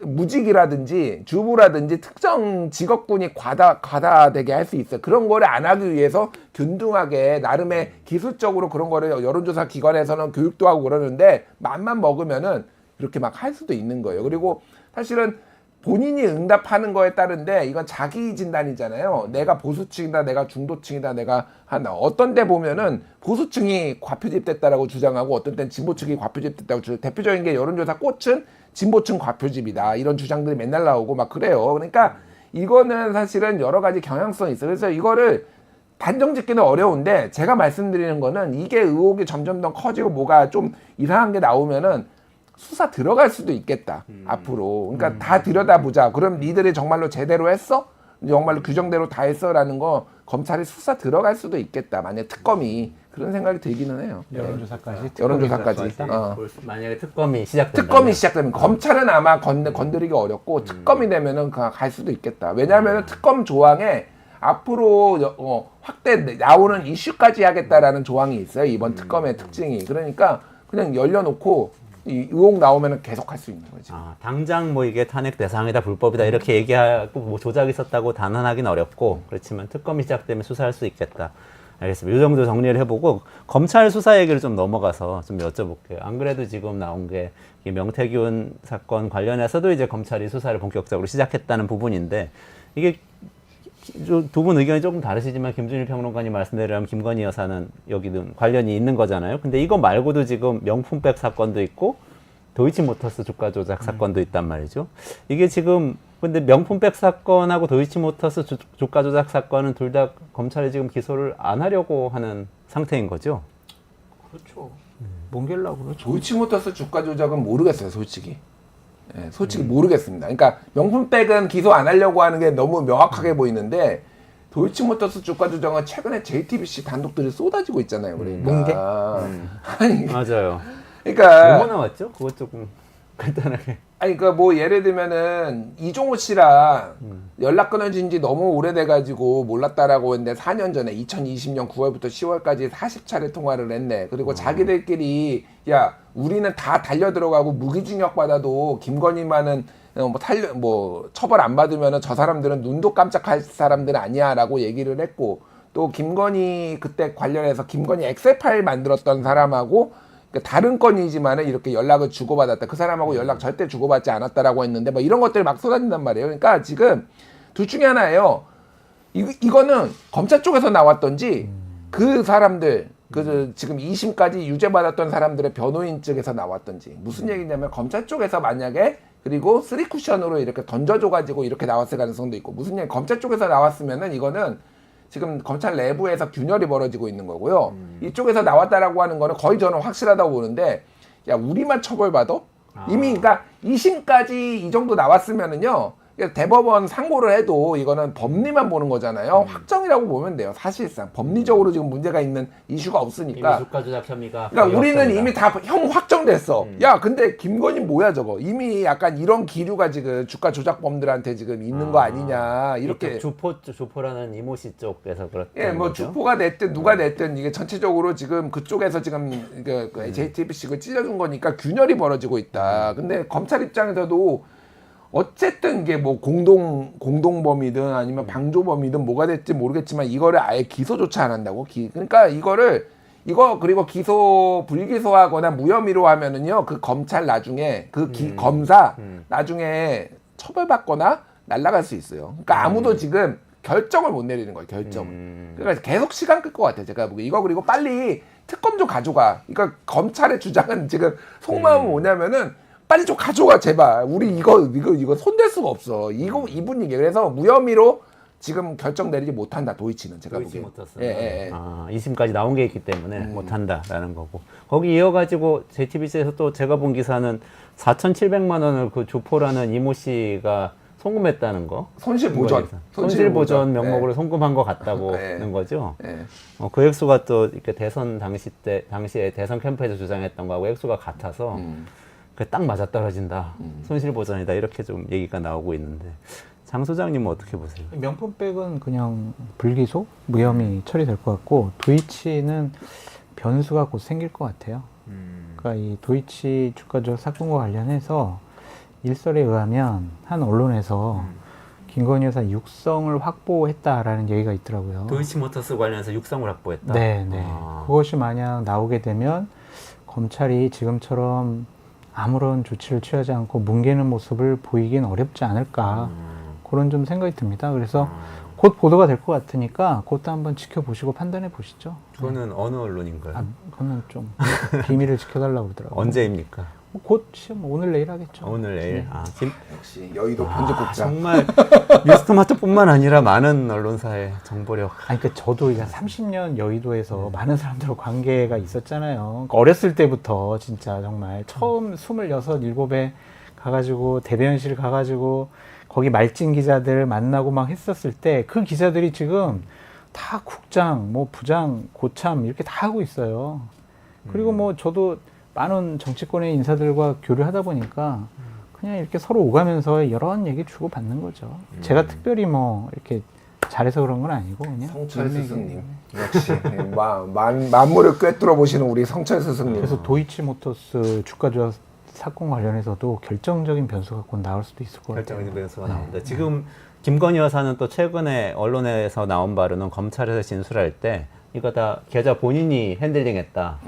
무직이라든지 주부라든지 특정 직업군이 과다되게 할 수 있어요. 그런 거를 안 하기 위해서 균등하게 나름의 기술적으로 그런 거를 여론조사 기관에서는 교육도 하고 그러는데 맘만 먹으면은 이렇게 막 할 수도 있는 거예요. 그리고 사실은 본인이 응답하는 거에 따른데 이건 자기 진단이잖아요. 내가 보수층이다, 내가 중도층이다, 내가 한다. 어떤 데 보면은 보수층이 과표집됐다라고 주장하고 어떤 때는 진보층이 과표집됐다고 대표적인 게 여론조사 꽃은 진보층 과표집이다. 이런 주장들이 맨날 나오고 막 그래요. 그러니까 이거는 사실은 여러 가지 경향성이 있어요. 그래서 이거를 단정 짓기는 어려운데 제가 말씀드리는 거는 이게 의혹이 점점 더 커지고 뭐가 좀 이상한 게 나오면은 수사 들어갈 수도 있겠다 앞으로. 그러니까 다 들여다보자. 그럼 니들이 정말로 제대로 했어? 정말로 규정대로 다 했어라는 거 검찰이 수사 들어갈 수도 있겠다. 만약 특검이 그런 생각이 들기는 해요. 여론조사까지. 여론조사까지. 만약에 특검이 시작된다면. 특검이 시작되면 검찰은 아마 건드리기 어렵고 특검이 되면은 갈 수도 있겠다. 왜냐하면 특검 조항에 앞으로 확대 나오는 이슈까지 하겠다라는 조항이 있어요. 이번 특검의 특징이. 그러니까 그냥 열려놓고 이 의혹 나오면 계속 할 수 있는 거지. 당장 뭐 이게 탄핵 대상이다, 불법이다 이렇게 얘기하고 뭐 조작이 있었다고 단언하기는 어렵고 그렇지만 특검이 시작되면 수사할 수 있겠다. 알겠습니다. 이 정도 정리를 해보고 검찰 수사 얘기를 좀 넘어가서 좀 여쭤볼게요. 안 그래도 지금 나온 게 이 명태균 사건 관련해서도 이제 검찰이 수사를 본격적으로 시작했다는 부분인데 이게 두 분 의견이 조금 다르시지만 김준일 평론가님 말씀대로라면 김건희 여사는 여기는 관련이 있는 거잖아요. 근데 이거 말고도 지금 명품백 사건도 있고 도이치모터스 주가 조작 사건도 있단 말이죠. 이게 지금 근데 명품백 사건하고 도이치모터스 주가 조작 사건은 둘 다 검찰이 지금 기소를 안 하려고 하는 상태인 거죠. 그렇죠. 뭉갤라고 그렇죠. 도이치모터스 주가 조작은 모르겠어요, 솔직히. 예, 솔직히 모르겠습니다. 그러니까 명품백은 기소 안 하려고 하는 게 너무 명확하게 보이는데 도이치모터스 주가 조작은 최근에 JTBC 단독들이 쏟아지고 있잖아요. 그러니까. 뭉개? 아니, 맞아요. 그러니까 뭐가 나왔죠? 그것 조금 간단하게. 아니 그러니까 뭐 예를 들면은 이종호 씨랑 연락 끊어진 지 너무 오래돼가지고 몰랐다라고 했는데 4년 전에 2020년 9월부터 10월까지 40차례 통화를 했네. 그리고 자기들끼리 야 우리는 다 달려 들어가고 무기징역 받아도 김건희만은 뭐 처벌 안 받으면은 저 사람들은 눈도 깜짝할 사람들 아니야라고 얘기를 했고 또 김건희 그때 관련해서 김건희 엑셀 파일 만들었던 사람하고 다른 건이지만은 이렇게 연락을 주고받았다. 그 사람하고 연락 절대 주고받지 않았다라고 했는데 뭐 이런 것들이 막 쏟아진단 말이에요. 그러니까 지금 둘 중에 하나예요. 이거는 검찰 쪽에서 나왔던지 그 사람들 지금 2심까지 유죄받았던 사람들의 변호인 측에서 나왔던지 무슨 얘기냐면 검찰 쪽에서 만약에 그리고 3쿠션으로 이렇게 던져줘가지고 이렇게 나왔을 가능성도 있고 무슨 얘기 검찰 쪽에서 나왔으면은 이거는 지금 검찰 내부에서 균열이 벌어지고 있는 거고요. 이쪽에서 나왔다라고 하는 거는 거의 저는 확실하다고 보는데 야 우리만 처벌받아? 이미 그러니까 2심까지 이 정도 나왔으면은요. 대법원 상고를 해도 이거는 법리만 보는 거잖아요. 확정이라고 보면 돼요. 사실상 법리적으로 지금 문제가 있는 이슈가 없으니까. 이미 주가 조작 혐의가. 그러니까 우리는 이미 다 형 확정됐어. 야, 근데 김건희 뭐야 저거? 이미 약간 이런 기류가 지금 주가 조작범들한테 지금 있는 거 아니냐 이렇게. 주포라는 이모 씨 쪽에서 그렇다. 예, 뭐 주포가 됐든 누가 됐든 이게 전체적으로 지금 그쪽에서 지금 그 JTBC를 찔러준 거니까 균열이 벌어지고 있다. 근데 검찰 입장에서도 어쨌든 이게 뭐 공동범이든 아니면 방조범이든 뭐가 될지 모르겠지만 이거를 아예 기소조차 안 한다고. 그러니까 이거 그리고 기소 불기소하거나 무혐의로 하면은요 그 검찰 나중에 검사 나중에 처벌받거나 날아갈 수 있어요. 그러니까 아무도 지금 결정을 못 내리는 거예요. 결정을. 그러니까 계속 시간 끌 것 같아요. 제가 보기에 이거 그리고 빨리 특검 좀 가져가. 그러니까 검찰의 주장은 지금 속마음은 뭐냐면은. 빨리 좀 가져가 제발. 우리 이거 손댈 수가 없어. 이분 얘기. 그래서 무혐의로 지금 결정 내리지 못한다. 도이치는 제가 보기에. 예. 2심까지 나온 게 있기 때문에 못한다라는 거고. 거기 이어가지고 JTBC에서 또 제가 본 기사는 4,700만 원을 그 주포라는 이모 씨가 송금했다는 거. 손실보전 명목으로 송금한 것 같다고는 거죠. 그 액수가 또 이렇게 대선 당시에 대선 캠프에서 주장했던 거하고 액수가 같아서. 딱 맞아떨어진다. 손실보전이다. 이렇게 좀 얘기가 나오고 있는데 장 소장님은 어떻게 보세요? 명품백은 그냥 불기소, 무혐의 처리될 것 같고 도이치는 변수가 곧 생길 것 같아요. 그러니까 이 도이치 주가 조작 사건과 관련해서 일설에 의하면 한 언론에서 김건희 여사 육성을 확보했다라는 얘기가 있더라고요. 도이치모터스 관련해서 육성을 확보했다? 네. 그것이 만약 나오게 되면 검찰이 지금처럼 아무런 조치를 취하지 않고 뭉개는 모습을 보이긴 어렵지 않을까 그런 좀 생각이 듭니다. 그래서 곧 보도가 될 것 같으니까 그것도 한번 지켜보시고 판단해 보시죠. 그거는 어느 언론인가요? 그거는 좀 비밀을 지켜달라고 그러더라고요. 언제입니까? 곧 시험 오늘 내일 하겠죠. 오늘 내일. 네. 역시 여의도 편집국장. 정말 미스터마트뿐만 아니라 많은 언론사의 정보력. 그러니까 저도 30년 여의도에서 많은 사람들과 관계가 있었잖아요. 그러니까 어렸을 때부터 진짜 정말 처음 26, 7에 가가지고 대변실 가가지고 거기 말진 기자들 만나고 막 했었을 때 그 기자들이 지금 다 국장, 뭐 부장, 고참 이렇게 다 하고 있어요. 그리고 뭐 저도 많은 정치권의 인사들과 교류하다 보니까 그냥 이렇게 서로 오가면서 여러 얘기 주고 받는 거죠. 제가 특별히 뭐 이렇게 잘해서 그런 건 아니고 그냥 성철 스승님 역시 만물을 꿰뚫어 보시는 우리 성철 스승님. 그래서 도이치모터스 주가 조작 사건 관련해서도 결정적인 변수가 곧 나올 수도 있을 것 같아요. 결정적인 변수가 나옵니다. 지금 김건희 여사는 또 최근에 언론에서 나온 바로는 검찰에서 진술할 때 이거 다 계좌 본인이 핸들링했다.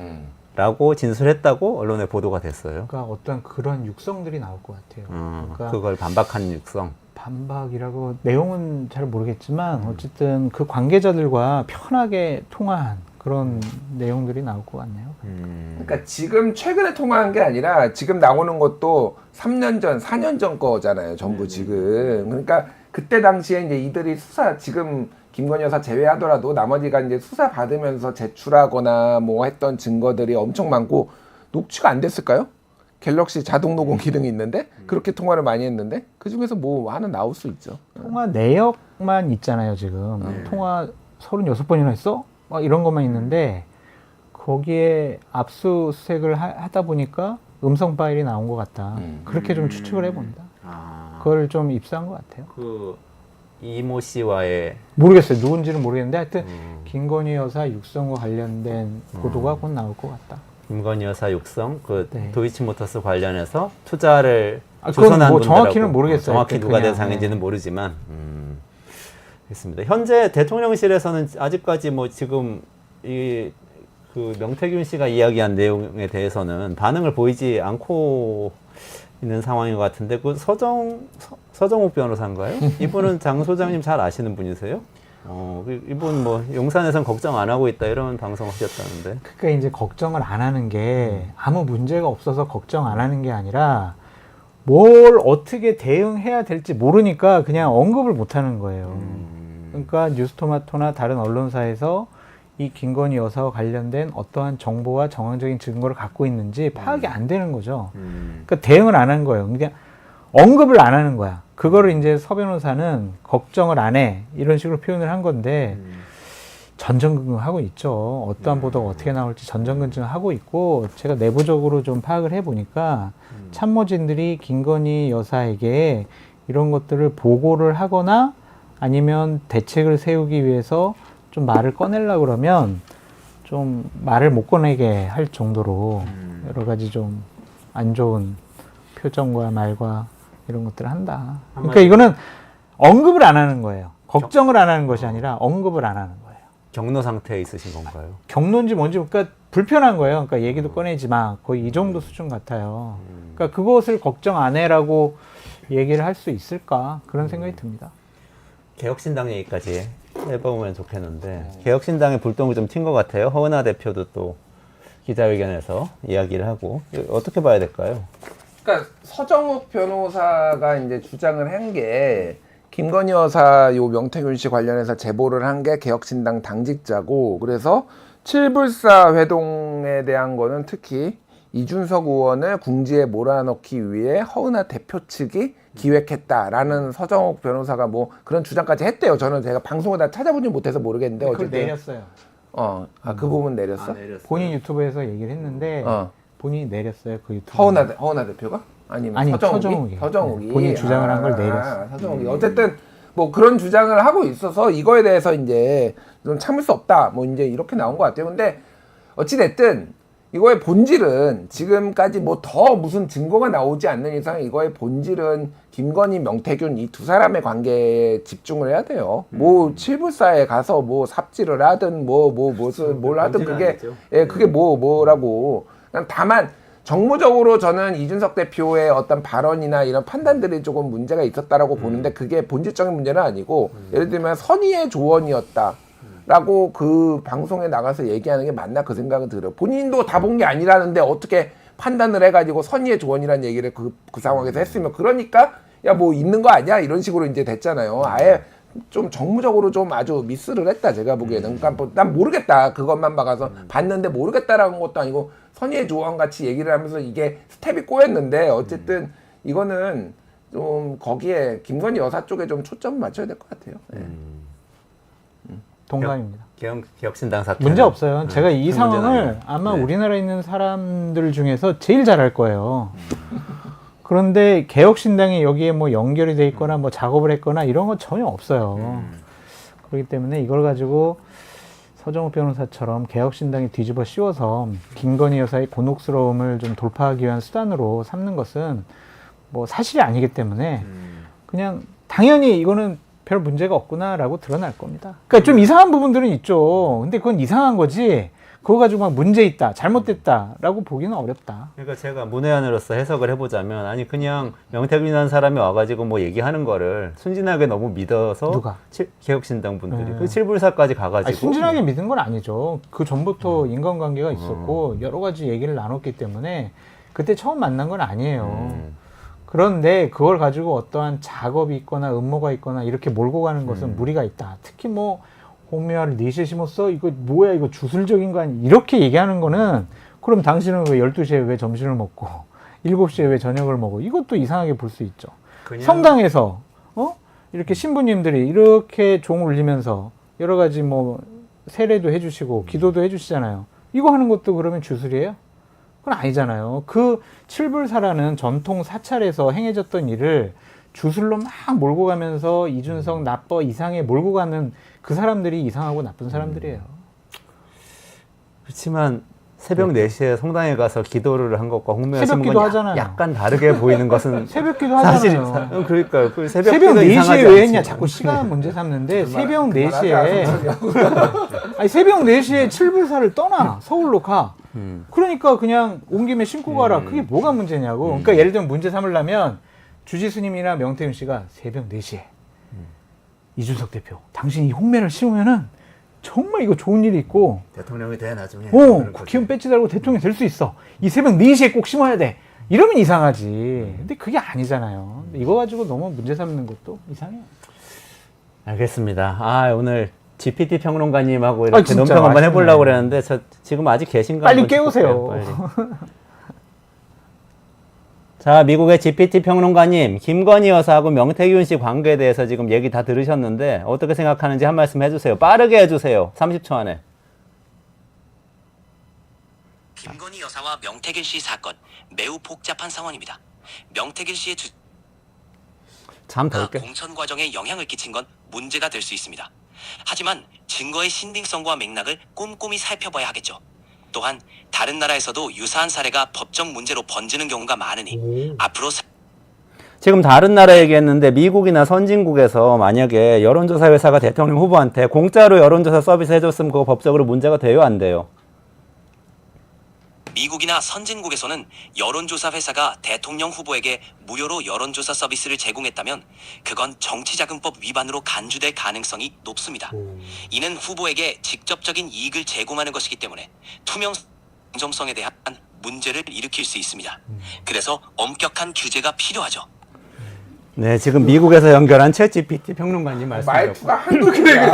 라고 진술했다고 언론에 보도가 됐어요. 그러니까 어떤 그런 육성들이 나올 것 같아요. 그러니까 그걸 반박한 육성. 반박이라고 내용은 잘 모르겠지만 어쨌든 그 관계자들과 편하게 통화한 그런 내용들이 나올 것 같네요. 그러니까 지금 최근에 통화한 게 아니라 지금 나오는 것도 3년 전, 4년 전 거잖아요. 전부 지금. 그러니까 그때 당시에 이제 이들이 수사 지금 김건희 여사 제외하더라도 나머지가 이제 수사 받으면서 제출하거나 뭐 했던 증거들이 엄청 많고 녹취가 안 됐을까요? 갤럭시 자동 녹음 기능이 있는데 그렇게 통화를 많이 했는데 그 중에서 뭐 하나 나올 수 있죠. 통화 내역만 있잖아요, 지금. 통화 36번이나 했어? 막 이런 것만 있는데 거기에 압수수색을 하다 보니까 음성 파일이 나온 것 같다. 그렇게 좀 추측을 해봅니다. 그걸 좀 입수한 것 같아요. 그 이모 씨와의 모르겠어요. 누군지는 모르겠는데 하여튼 김건희 여사 육성과 관련된 보도가 곧 나올 것 같다. 김건희 여사 육성, 그 네. 도이치모터스 관련해서 투자를 그건 주선한 뭐 분들하고 정확히는 모르겠어요. 정확히 누가 그냥, 대상인지는 모르지만 있습니다. 현재 대통령실에서는 아직까지 뭐 지금 이 그 명태균 씨가 이야기한 내용에 대해서는 반응을 보이지 않고 있는 상황인 것 같은데 그 서정욱 변호사인가요? 이분은 장 소장님 잘 아시는 분이세요? 이분 뭐 용산에선 걱정 안 하고 있다 이런 방송 하셨다는데. 그러니까 이제 걱정을 안 하는 게 아무 문제가 없어서 걱정 안 하는 게 아니라 뭘 어떻게 대응해야 될지 모르니까 그냥 언급을 못 하는 거예요. 그러니까 뉴스토마토나 다른 언론사에서 이 김건희 여사와 관련된 어떠한 정보와 정황적인 증거를 갖고 있는지 파악이 안 되는 거죠. 그러니까 대응을 안 한 거예요. 그냥 언급을 안 하는 거야. 그거를 이제 서 변호사는 걱정을 안 해. 이런 식으로 표현을 한 건데 전전긍긍하고 있죠. 어떠한 보도가 어떻게 나올지 전전긍긍하고 있고 제가 내부적으로 좀 파악을 해보니까 참모진들이 김건희 여사에게 이런 것들을 보고를 하거나 아니면 대책을 세우기 위해서 좀 말을 꺼내려고 그러면 좀 말을 못 꺼내게 할 정도로 여러 가지 좀 안 좋은 표정과 말과 이런 것들을 한다. 그러니까 이거는 언급을 안 하는 거예요. 걱정을 안 하는 것이 아니라 언급을 안 하는 거예요. 경로 상태에 있으신 건가요? 경로인지 뭔지 그러니까 불편한 거예요. 그러니까 얘기도 꺼내지 마. 거의 이 정도 수준 같아요. 그러니까 그것을 걱정 안 해라고 얘기를 할 수 있을까 그런 생각이 듭니다. 개혁신당 얘기까지 해보면 좋겠는데 개혁신당의 불똥이 좀 튄 것 같아요. 허은하 대표도 또 기자회견에서 이야기를 하고 어떻게 봐야 될까요? 그러니까 서정욱 변호사가 이제 주장을 한 게 김건희 여사 요 명태균 씨 관련해서 제보를 한 게 개혁신당 당직자고 그래서 7불사 회동에 대한 거는 특히 이준석 의원을 궁지에 몰아넣기 위해 허은하 대표 측이 기획했다라는 서정욱 변호사가 뭐 그런 주장까지 했대요. 저는 제가 방송을 다 찾아보지 못해서 모르겠는데 그걸 어쨌든 내렸어요. 그 부분 내렸어? 본인 유튜브에서 얘기를 했는데 본인이 내렸어요. 그 유튜브. 허은하 대표가? 아니면 아니, 서정욱이? 서정욱이. 본인이 주장을 한 걸 내렸어. 서정욱이. 어쨌든 뭐 그런 주장을 하고 있어서 이거에 대해서 이제 좀 참을 수 없다. 뭐 이제 이렇게 나온 것 같아요. 근데 어찌됐든 이거의 본질은 지금까지 뭐 더 무슨 증거가 나오지 않는 이상 이거의 본질은 김건희, 명태균 이 두 사람의 관계에 집중을 해야 돼요. 뭐 칠불사에 가서 뭐 삽질을 하든 무슨 뭘 하든 그게 그게 뭐라고. 다만 정무적으로 저는 이준석 대표의 어떤 발언이나 이런 판단들이 조금 문제가 있었다라고 보는데 그게 본질적인 문제는 아니고 예를 들면 선의의 조언이었다. 라고 그 방송에 나가서 얘기하는 게 맞나 그 생각은 들어요. 본인도 다 본 게 아니라는데 어떻게 판단을 해가지고 선의의 조언이라는 얘기를 그 상황에서 했으면 그러니까 야 뭐 있는 거 아니야 이런 식으로 이제 됐잖아요. 아예 좀 정무적으로 좀 아주 미스를 했다 제가 보기에는. 그러니까 뭐 난 모르겠다 그것만 봐서 봤는데 모르겠다라는 것도 아니고 선의의 조언 같이 얘기를 하면서 이게 스텝이 꼬였는데 어쨌든 이거는 좀 거기에 김건희 여사 쪽에 좀 초점을 맞춰야 될 것 같아요. 네. 동감입니다. 개혁신당 사태 문제 없어요. 제가 이 큰 문제는 상황을 아니고. 아마 네. 우리나라에 있는 사람들 중에서 제일 잘할 거예요. 그런데 개혁신당이 여기에 뭐 연결이 돼 있거나 뭐 작업을 했거나 이런 건 전혀 없어요. 그렇기 때문에 이걸 가지고 서정욱 변호사처럼 개혁신당이 뒤집어 씌워서 김건희 여사의 곤혹스러움을 좀 돌파하기 위한 수단으로 삼는 것은 뭐 사실이 아니기 때문에 그냥 당연히 이거는 별 문제가 없구나라고 드러날 겁니다. 그러니까 좀 이상한 부분들은 있죠. 근데 그건 이상한 거지. 그거 가지고 막 문제 있다, 잘못됐다라고 보기는 어렵다. 그러니까 제가 문외한으로서 해석을 해보자면 아니 그냥 명태균이라는 사람이 와가지고 뭐 얘기하는 거를 순진하게 너무 믿어서 누가? 개혁신당 분들이 그 칠불사까지 가가지고 아니, 순진하게 믿은 건 아니죠. 그 전부터 인간관계가 있었고 여러 가지 얘기를 나눴기 때문에 그때 처음 만난 건 아니에요. 그런데 그걸 가지고 어떠한 작업이 있거나 음모가 있거나 이렇게 몰고 가는 것은 무리가 있다. 특히 뭐 홍미화를 4시에 심었어? 이거 뭐야? 이거 주술적인 거 아니? 이렇게 얘기하는 거는 그럼 당신은 왜 12시에 왜 점심을 먹고 7시에 왜 저녁을 먹어? 이것도 이상하게 볼 수 있죠. 그냥 성당에서 이렇게 신부님들이 이렇게 종 울리면서 여러 가지 뭐 세례도 해주시고 기도도 해주시잖아요. 이거 하는 것도 그러면 주술이에요? 그건 아니잖아요. 그 칠불사라는 전통 사찰에서 행해졌던 일을 주술로 막 몰고 가면서 이준석 나빠 이상에 몰고 가는 그 사람들이 이상하고 나쁜 사람들이에요. 그렇지만 새벽 4시에 성당에 가서 기도를 한 것과 홍미화 새벽 신부가 기도하잖아요. 약간 다르게 보이는 것은 새벽 기도 사실 하잖아요. 그러니까요. 그 새벽 새벽 기도 4시에 이상하지 왜 않지. 했냐? 자꾸 시간 문제 삼는데 새벽 4시에 아니 새벽 4시에 칠불사를 떠나 서울로 가. 그러니까 그냥 온 김에 신고 가라. 그게 뭐가 문제냐고. 그러니까 예를 들면 문제 삼으려면 주지스님이나 명태균 씨가 새벽 4시에 이준석 대표 당신이 홍매를 심으면은 정말 이거 좋은 일이 있고 대통령이 돼 나중에. 국회의원 배지 달고 대통령이 될 수 있어. 이 새벽 4시에 꼭 심어야 돼. 이러면 이상하지. 근데 그게 아니잖아요. 근데 이거 가지고 너무 문제 삼는 것도 이상해요. 알겠습니다. 아 오늘 GPT 평론가님하고 이렇게 진짜 논평 한번 아쉽네. 해보려고 그랬는데 저 지금 아직 계신가? 빨리 한번 깨우세요. 짚어볼게요, 빨리. 자, 미국의 GPT 평론가님, 김건희 여사하고 명태균 씨 관계에 대해서 지금 얘기 다 들으셨는데 어떻게 생각하는지 한 말씀 해주세요. 빠르게 해주세요. 30초 안에. 김건희 여사와 명태균 씨 사건 매우 복잡한 상황입니다. 명태균 씨의 잠 덜 깨. 공천 과정에 영향을 끼친 건 문제가 될 수 있습니다. 하지만 증거의 신빙성과 맥락을 꼼꼼히 살펴봐야 하겠죠. 또한 다른 나라에서도 유사한 사례가 법적 문제로 번지는 경우가 많으니 앞으로 지금 다른 나라 얘기했는데 미국이나 선진국에서 만약에 여론조사 회사가 대통령 후보한테 공짜로 여론조사 서비스 해줬으면 그거 법적으로 문제가 돼요, 안 돼요? 미국이나 선진국에서는 여론조사 회사가 대통령 후보에게 무료로 여론조사 서비스를 제공했다면 그건 정치자금법 위반으로 간주될 가능성이 높습니다. 이는 후보에게 직접적인 이익을 제공하는 것이기 때문에 투명성, 공정성에 대한 문제를 일으킬 수 있습니다. 그래서 엄격한 규제가 필요하죠. 네, 지금 미국에서 연결한 챗GPT 평론가님 말씀이었고. 말투가 한두 개야.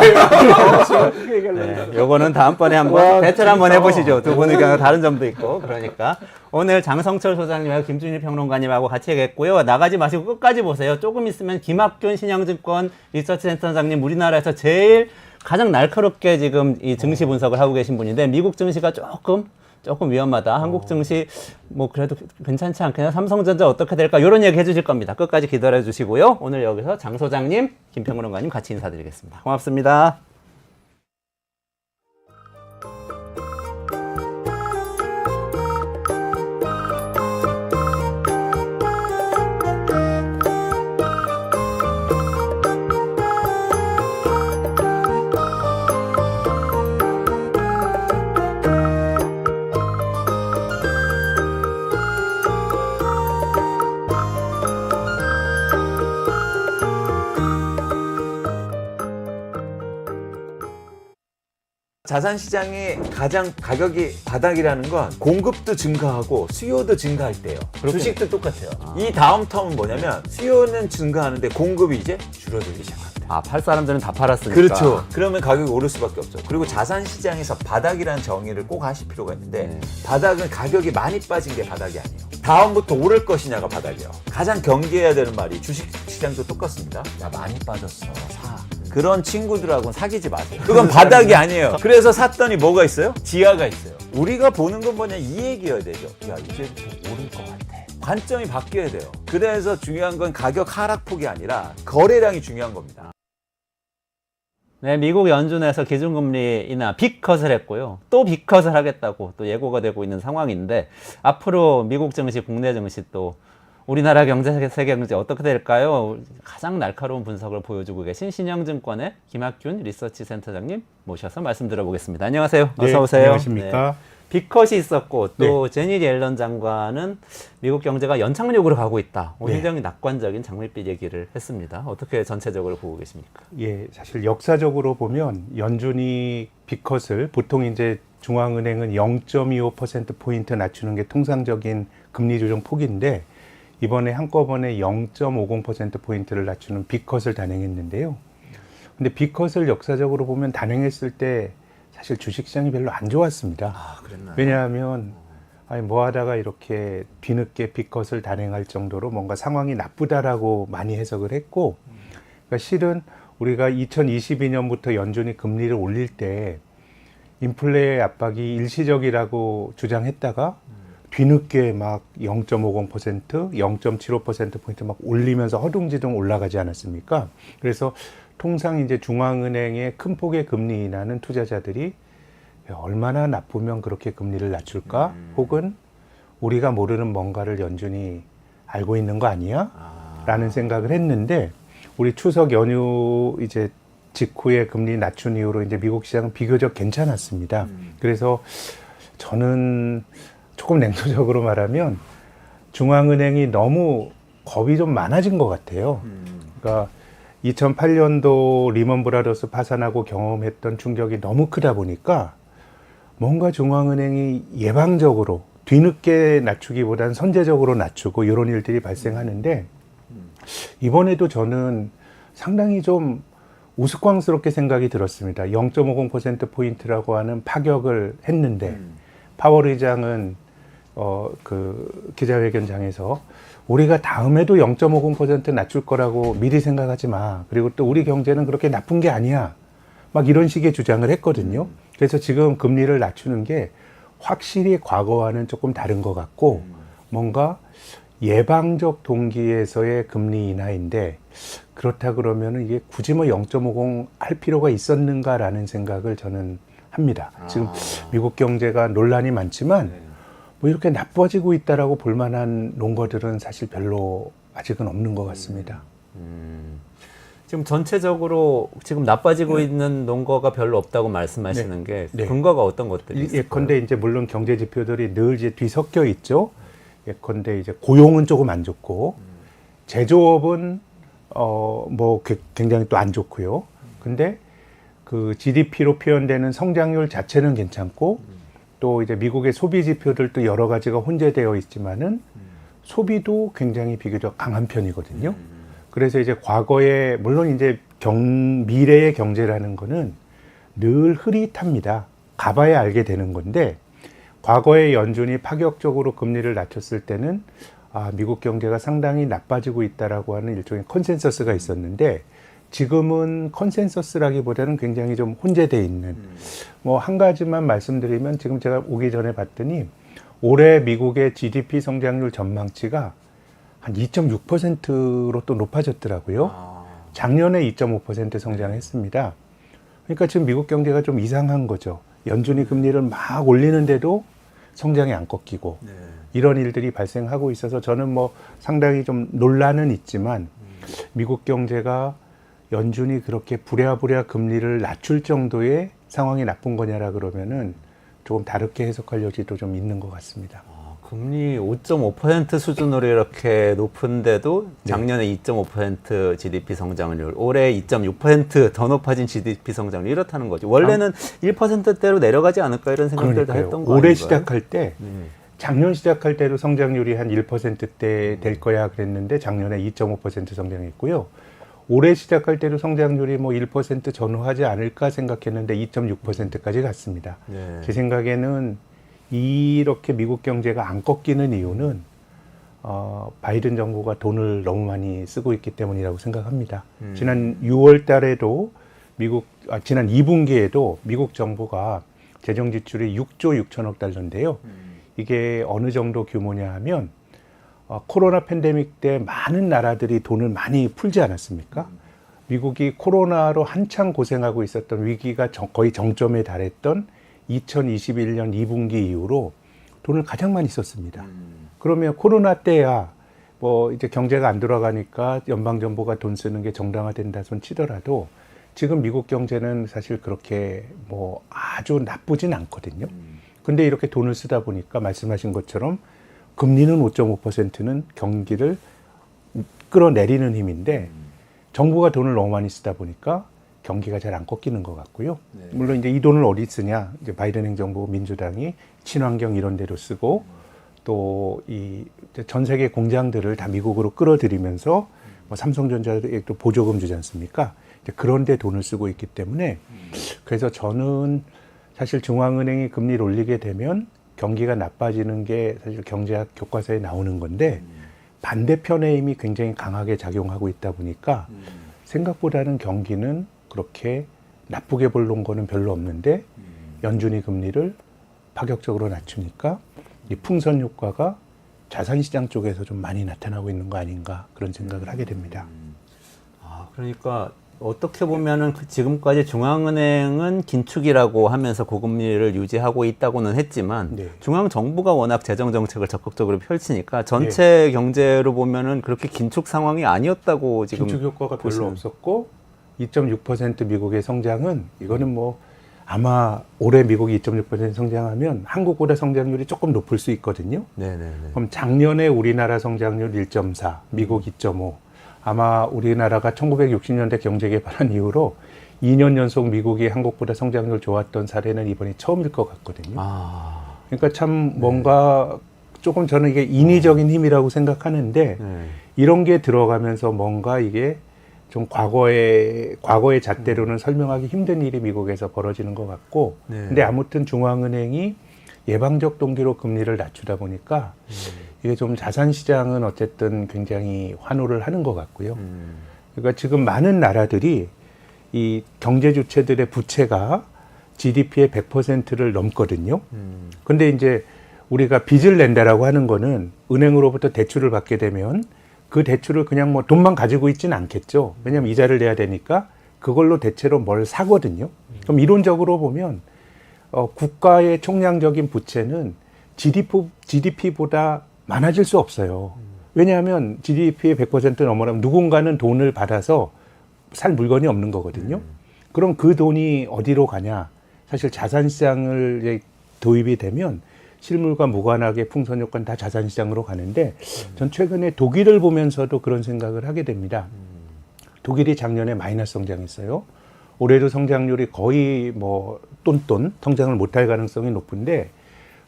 네, 요거는 다음번에 한번 배틀 한번 해보시죠. 두 분 의견 다른 점도 있고. 그러니까 오늘 장성철 소장님하고 김준일 평론가님하고 같이 얘기했고요. 나가지 마시고 끝까지 보세요. 조금 있으면 김학균 신영증권 리서치센터장님, 우리나라에서 제일 가장 날카롭게 지금 이 증시 분석을 하고 계신 분인데 미국 증시가 조금 위험하다. 한국 증시 뭐 그래도 괜찮지 않겠나? 삼성전자 어떻게 될까? 이런 얘기 해주실 겁니다. 끝까지 기다려 주시고요. 오늘 여기서 장 소장님, 김평론가님 같이 인사드리겠습니다. 고맙습니다. 자산시장의 가장 가격이 바닥이라는 건 공급도 증가하고 수요도 증가할 때예요. 주식도 똑같아요. 이 다음 텀은 뭐냐면 수요는 증가하는데 공급이 이제 줄어들기 시작합니다. 아, 팔 사람들은 다 팔았으니까. 그렇죠. 그러면 가격이 오를 수밖에 없죠. 그리고 자산시장에서 바닥이라는 정의를 꼭 하실 필요가 있는데 바닥은 가격이 많이 빠진 게 바닥이 아니에요. 다음부터 오를 것이냐가 바닥이에요. 가장 경계해야 되는 말이 주식시장도 똑같습니다. 야, 많이 빠졌어. 사. 그런 친구들하고는 사귀지 마세요. 그건 바닥이 아니에요. 그래서 샀더니 뭐가 있어요? 지하가 있어요. 우리가 보는 건 뭐냐, 이 얘기여야 되죠. 야, 이제 좀 오를 것 같아. 관점이 바뀌어야 돼요. 그래서 중요한 건 가격 하락폭이 아니라 거래량이 중요한 겁니다. 네, 미국 연준에서 기준금리 인하 빅컷을 했고요. 또 빅컷을 하겠다고 또 예고가 되고 있는 상황인데 앞으로 미국 증시, 국내 증시 또 우리나라 경제, 세계 경제 어떻게 될까요? 가장 날카로운 분석을 보여주고 계신 신영증권의 김학균 리서치 센터장님 모셔서 말씀 들어보겠습니다. 안녕하세요. 어서 네, 오세요. 안녕하십니까. 네. 빅컷이 있었고 또 제니 옐런 장관은 미국 경제가 연착륙으로 가고 있다. 네. 굉장히 낙관적인 장밋빛 얘기를 했습니다. 어떻게 전체적으로 보고 계십니까? 예, 사실 역사적으로 보면 연준이 빅컷을 보통 이제 중앙은행은 0.25%포인트 낮추는 게 통상적인 금리 조정 폭인데 이번에 한꺼번에 0.50%포인트를 낮추는 빅컷을 단행했는데요. 근데 빅컷을 역사적으로 보면 단행했을 때 사실 주식시장이 별로 안 좋았습니다. 아, 그랬나요? 왜냐하면 아니 뭐 하다가 이렇게 뒤늦게 빅컷을 단행할 정도로 뭔가 상황이 나쁘다라고 많이 해석을 했고, 그러니까 실은 우리가 2022년부터 연준이 금리를 올릴 때 인플레 압박이 일시적이라고 주장했다가 뒤늦게 막 0.50%, 0.75%포인트 막 올리면서 허둥지둥 올라가지 않았습니까? 그래서 통상 이제 중앙은행의 큰 폭의 금리 인하는 투자자들이 얼마나 나쁘면 그렇게 금리를 낮출까? 혹은 우리가 모르는 뭔가를 연준이 알고 있는 거 아니야? 라는 생각을 했는데 우리 추석 연휴 이제 직후에 금리 낮춘 이후로 이제 미국 시장은 비교적 괜찮았습니다. 그래서 저는 조금 냉소적으로 말하면 중앙은행이 너무 겁이 좀 많아진 것 같아요. 그러니까 2008년도 리먼 브라더스 파산하고 경험했던 충격이 너무 크다 보니까 뭔가 중앙은행이 예방적으로 뒤늦게 낮추기보다는 선제적으로 낮추고 이런 일들이 발생하는데 이번에도 저는 상당히 좀 우스꽝스럽게 생각이 들었습니다. 0.50%포인트라고 하는 파격을 했는데 파월 의장은 그 기자회견장에서 우리가 다음에도 0.50% 낮출 거라고 미리 생각하지 마. 그리고 또 우리 경제는 그렇게 나쁜 게 아니야. 막 이런 식의 주장을 했거든요. 그래서 지금 금리를 낮추는 게 확실히 과거와는 조금 다른 것 같고 뭔가 예방적 동기에서의 금리 인하인데 그렇다 그러면은 이게 굳이 뭐 0.50 할 필요가 있었는가라는 생각을 저는 합니다. 지금 미국 경제가 논란이 많지만 뭐 이렇게 나빠지고 있다라고 볼 만한 논거들은 사실 별로 아직은 없는 것 같습니다. 지금 전체적으로 지금 나빠지고 있는 논거가 별로 없다고 말씀하시는 게 네. 근거가 어떤 것들이 있을까요? 예컨대 이제 물론 경제 지표들이 늘 이제 뒤섞여 있죠. 예컨대 이제 고용은 조금 안 좋고 제조업은 뭐 굉장히 또 안 좋고요. 근데 그 GDP로 표현되는 성장률 자체는 괜찮고 또 이제 미국의 소비 지표들도 여러 가지가 혼재되어 있지만은 소비도 굉장히 비교적 강한 편이거든요. 그래서 이제 과거에 물론 이제 미래의 경제라는 거는 늘 흐릿합니다. 가봐야 알게 되는 건데 과거에 연준이 파격적으로 금리를 낮췄을 때는 미국 경제가 상당히 나빠지고 있다라고 하는 일종의 컨센서스가 있었는데 지금은 컨센서스라기보다는 굉장히 좀 혼재되어 있는 뭐 한 가지만 말씀드리면 지금 제가 오기 전에 봤더니 올해 미국의 GDP 성장률 전망치가 한 2.6%로 또 높아졌더라고요. 작년에 2.5% 성장했습니다. 그러니까 지금 미국 경제가 좀 이상한 거죠. 연준이 금리를 막 올리는데도 성장이 안 꺾이고 이런 일들이 발생하고 있어서 저는 뭐 상당히 좀 논란은 있지만 미국 경제가 연준이 그렇게 부랴부랴 금리를 낮출 정도의 상황이 나쁜 거냐라 그러면은 조금 다르게 해석할 여지도 좀 있는 것 같습니다. 금리 5.5% 수준으로 이렇게 높은데도 작년에 2.5% GDP 성장률, 올해 2.6% 더 높아진 GDP 성장률 이렇다는 거죠. 원래는 1%대로 내려가지 않을까 이런 생각들도 그러니까요. 했던 거 올해 아닌가요? 시작할 때 작년 시작할 때도 성장률이 한 1%대 될 거야 그랬는데 작년에 2.5% 성장했고요. 올해 시작할 때도 성장률이 뭐 1% 전후하지 않을까 생각했는데 2.6%까지 갔습니다. 네. 제 생각에는 이렇게 미국 경제가 안 꺾이는 이유는 바이든 정부가 돈을 너무 많이 쓰고 있기 때문이라고 생각합니다. 지난 6월 달에도 지난 2분기에도 미국 정부가 재정 지출이 6조 6천억 달러인데요. 이게 어느 정도 규모냐 하면 코로나 팬데믹 때 많은 나라들이 돈을 많이 풀지 않았습니까? 미국이 코로나로 한창 고생하고 있었던 위기가 거의 정점에 달했던 2021년 2분기 이후로 돈을 가장 많이 썼습니다. 그러면 코로나 때야 뭐 이제 경제가 안 돌아가니까 연방정부가 돈 쓰는 게 정당화된다 손 치더라도 지금 미국 경제는 사실 그렇게 뭐 아주 나쁘진 않거든요. 근데 이렇게 돈을 쓰다 보니까 말씀하신 것처럼 금리는 5.5%는 경기를 끌어내리는 힘인데 정부가 돈을 너무 많이 쓰다 보니까 경기가 잘 안 꺾이는 것 같고요. 물론 이제 이 돈을 어디 쓰냐? 이제 바이든 행정부 민주당이 친환경 이런 데로 쓰고 또 이 전 세계 공장들을 다 미국으로 끌어들이면서 뭐 삼성전자에 또 보조금 주지 않습니까? 이제 그런 데 돈을 쓰고 있기 때문에 그래서 저는 사실 중앙은행이 금리를 올리게 되면 경기가 나빠지는 게 사실 경제학 교과서에 나오는 건데 반대편의 힘이 굉장히 강하게 작용하고 있다 보니까 생각보다는 경기는 그렇게 나쁘게 볼 거는 별로 없는데 연준이 금리를 파격적으로 낮추니까 이 풍선 효과가 자산시장 쪽에서 좀 많이 나타나고 있는 거 아닌가 그런 생각을 하게 됩니다. 아, 그러니까 어떻게 보면은 지금까지 중앙은행은 긴축이라고 하면서 고금리를 유지하고 있다고는 했지만 네. 중앙 정부가 워낙 재정 정책을 적극적으로 펼치니까 전체 경제로 보면은 그렇게 긴축 상황이 아니었다고 지금 긴축 효과가 별로 보시는- 없었고 2.6% 미국의 성장은 이거는 뭐 아마 올해 미국이 2.6% 성장하면 한국보다 성장률이 조금 높을 수 있거든요. 네네네. 그럼 작년에 우리나라 성장률 1.4, 미국 2.5. 아마 우리나라가 1960년대 경제 개발한 이후로 2년 연속 미국이 한국보다 성장률 좋았던 사례는 이번이 처음일 것 같거든요. 아, 그러니까 참 뭔가 조금 저는 이게 인위적인 힘이라고 생각하는데 네. 이런 게 들어가면서 뭔가 이게 좀 과거의 잣대로는 설명하기 힘든 일이 미국에서 벌어지는 것 같고 네. 근데 아무튼 중앙은행이 예방적 동기로 금리를 낮추다 보니까 이게 좀 자산시장은 어쨌든 굉장히 환호를 하는 것 같고요. 그러니까 지금 많은 나라들이 이 경제 주체들의 부채가 GDP의 100%를 넘거든요. 근데 이제 우리가 빚을 낸다라고 하는 거는 은행으로부터 대출을 받게 되면 그 대출을 그냥 뭐 돈만 가지고 있지는 않겠죠. 왜냐하면 이자를 내야 되니까 그걸로 대체로 뭘 사거든요. 그럼 이론적으로 보면 국가의 총량적인 부채는 GDP보다 많아질 수 없어요. 왜냐하면 GDP의 100% 넘어가면 누군가는 돈을 받아서 살 물건이 없는 거거든요. 그럼 그 돈이 어디로 가냐? 사실 자산시장을 이제 도입이 되면 실물과 무관하게 풍선 효과는 다 자산시장으로 가는데 전 최근에 독일을 보면서도 그런 생각을 하게 됩니다. 독일이 작년에 마이너스 성장했어요. 올해도 성장률이 거의 뭐 똔똔 성장을 못할 가능성이 높은데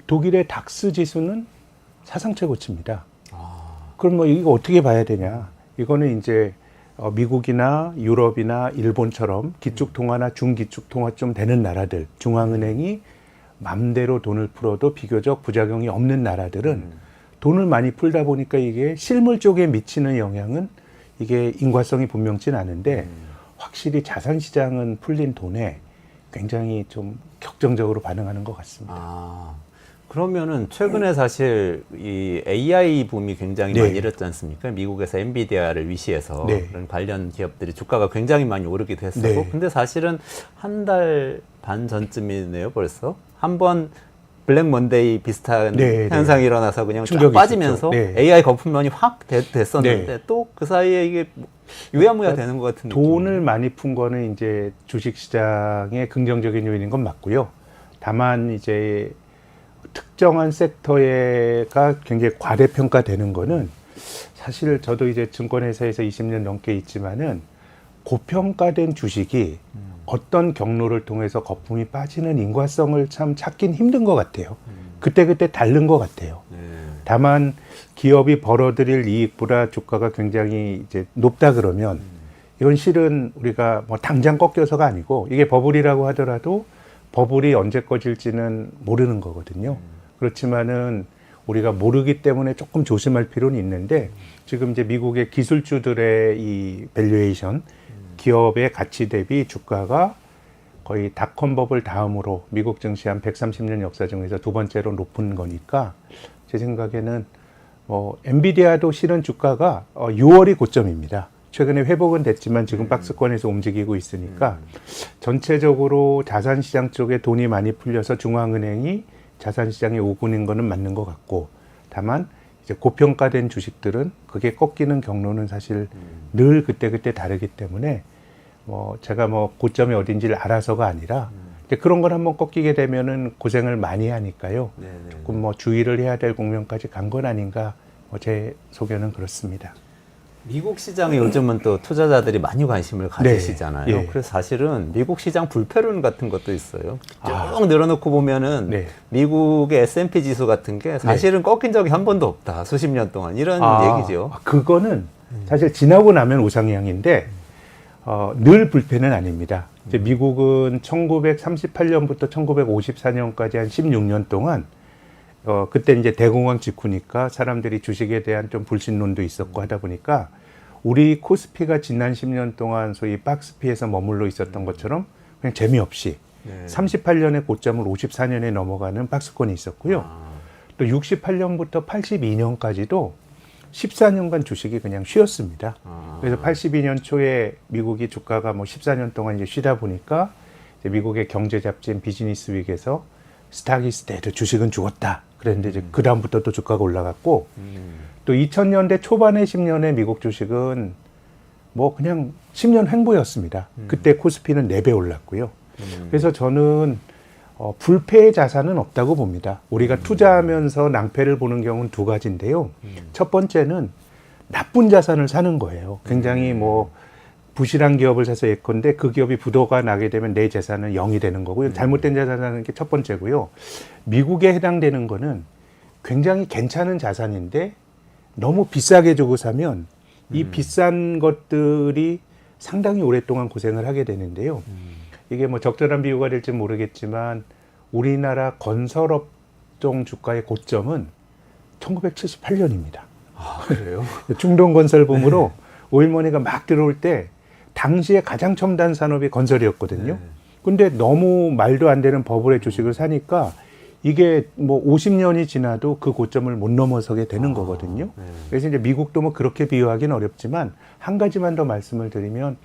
독일의 닥스 지수는 사상 최고치입니다. 그럼 뭐 이거 어떻게 봐야 되냐? 이거는 이제 미국이나 유럽이나 일본처럼 기축통화나 중기축통화 좀 되는 나라들, 중앙은행이 맘대로 돈을 풀어도 비교적 부작용이 없는 나라들은 돈을 많이 풀다 보니까 이게 실물 쪽에 미치는 영향은 이게 인과성이 분명치는 않은데 확실히 자산시장은 풀린 돈에 굉장히 좀 격정적으로 반응하는 것 같습니다. 아, 그러면은 최근에 사실 이 AI 붐이 굉장히 네. 많이 일었지 않습니까? 미국에서 엔비디아를 위시해서 네. 그런 관련 기업들이 주가가 굉장히 많이 오르기도 했었고, 네. 근데 사실은 한 달 반 전쯤이네요, 벌써. 한번 블랙 먼데이 비슷한 네, 현상이 일어나서 그냥 쫙 충격이 빠지면서 있었죠. 네. AI 거품론이 확 됐었는데 네. 또 그 사이에 이게 유야무야 되는 것 같은 돈을 많이 푼 거는 이제 주식시장의 긍정적인 요인인 건 맞고요. 다만 이제 특정한 섹터가 굉장히 과대평가되는 거는 사실 저도 이제 증권회사에서 20년 넘게 있지만은 고평가된 주식이 어떤 경로를 통해서 거품이 빠지는 인과성을 참 찾긴 힘든 것 같아요. 그때그때 다른 것 같아요. 다만 기업이 벌어들일 이익보다 주가가 굉장히 이제 높다 그러면 이건 실은 우리가 뭐 당장 꺾여서가 아니고 이게 버블이라고 하더라도 버블이 언제 꺼질지는 모르는 거거든요. 그렇지만은 우리가 모르기 때문에 조금 조심할 필요는 있는데 지금 이제 미국의 기술주들의 이 밸류에이션 기업의 가치 대비 주가가 거의 닷컴 버블 다음으로 미국 증시 한 130년 역사 중에서 두 번째로 높은 거니까 제 생각에는 엔비디아도 실은 주가가 6월이 고점입니다. 최근에 회복은 됐지만 지금 박스권에서 움직이고 있으니까 전체적으로 자산시장 쪽에 돈이 많이 풀려서 중앙은행이 자산시장에 오군인 거는 맞는 것 같고, 다만 이제 고평가된 주식들은 그게 꺾이는 경로는 사실 늘 그때그때 다르기 때문에 뭐 제가 뭐 고점이 어딘지를 알아서가 아니라 이제 그런 걸 한번 꺾이게 되면은 고생을 많이 하니까요. 조금 뭐 주의를 해야 될 국면까지 간 건 아닌가, 제 소견은 그렇습니다. 미국 시장에 요즘은 또 투자자들이 많이 관심을 가지시잖아요. 예. 그래서 사실은 미국 시장 불패론 같은 것도 있어요. 쭉 늘어놓고 보면은 네. 미국의 S&P 지수 같은 게 사실은 꺾인 적이 한 번도 없다. 수십 년 동안. 이런 얘기죠. 그거는 사실 지나고 나면 우상향인데 늘 불패는 아닙니다. 이제 미국은 1938년부터 1954년까지 한 16년 동안 그때 이제 대공황 직후니까 사람들이 주식에 대한 좀 불신론도 있었고 하다 보니까 우리 코스피가 지난 10년 동안 소위 박스피에서 머물러 있었던 것처럼 그냥 재미없이 38년의 고점을 54년에 넘어가는 박스권이 있었고요. 또 68년부터 82년까지도 14년간 주식이 그냥 쉬었습니다. 그래서 82년 초에 미국이 주가가 뭐 14년 동안 이제 쉬다 보니까 이제 미국의 경제 잡지인 비즈니스 윅에서 스탁 이즈 데드, 주식은 죽었다. 그랬는데 이제 그 다음부터 또 주가가 올라갔고 또 2000년대 초반에 10년에 미국 주식은 뭐 그냥 10년 횡보였습니다. 그때 코스피는 4배 올랐고요. 그래서 저는 불패의 자산은 없다고 봅니다. 우리가 투자하면서 낭패를 보는 경우는 두 가지인데요. 첫 번째는 나쁜 자산을 사는 거예요. 굉장히 뭐 부실한 기업을 사서 예컨대 그 기업이 부도가 나게 되면 내 재산은 0이 되는 거고요. 잘못된 자산을 사는 게 첫 번째고요. 미국에 해당되는 거는 굉장히 괜찮은 자산인데 너무 비싸게 주고 사면 이 비싼 것들이 상당히 오랫동안 고생을 하게 되는데요. 이게 뭐 적절한 비유가 될지 모르겠지만 우리나라 건설업종 주가의 고점은 1978년입니다. 그래요? 중동건설붐으로 오일머니가 막 들어올 때 당시에 가장 첨단 산업이 건설이었거든요. 근데 너무 말도 안 되는 버블의 주식을 사니까 이게 뭐 50년이 지나도 그 고점을 못 넘어서게 되는 거거든요. 그래서 이제 미국도 뭐 그렇게 비유하기는 어렵지만 한 가지만 더 말씀을 드리면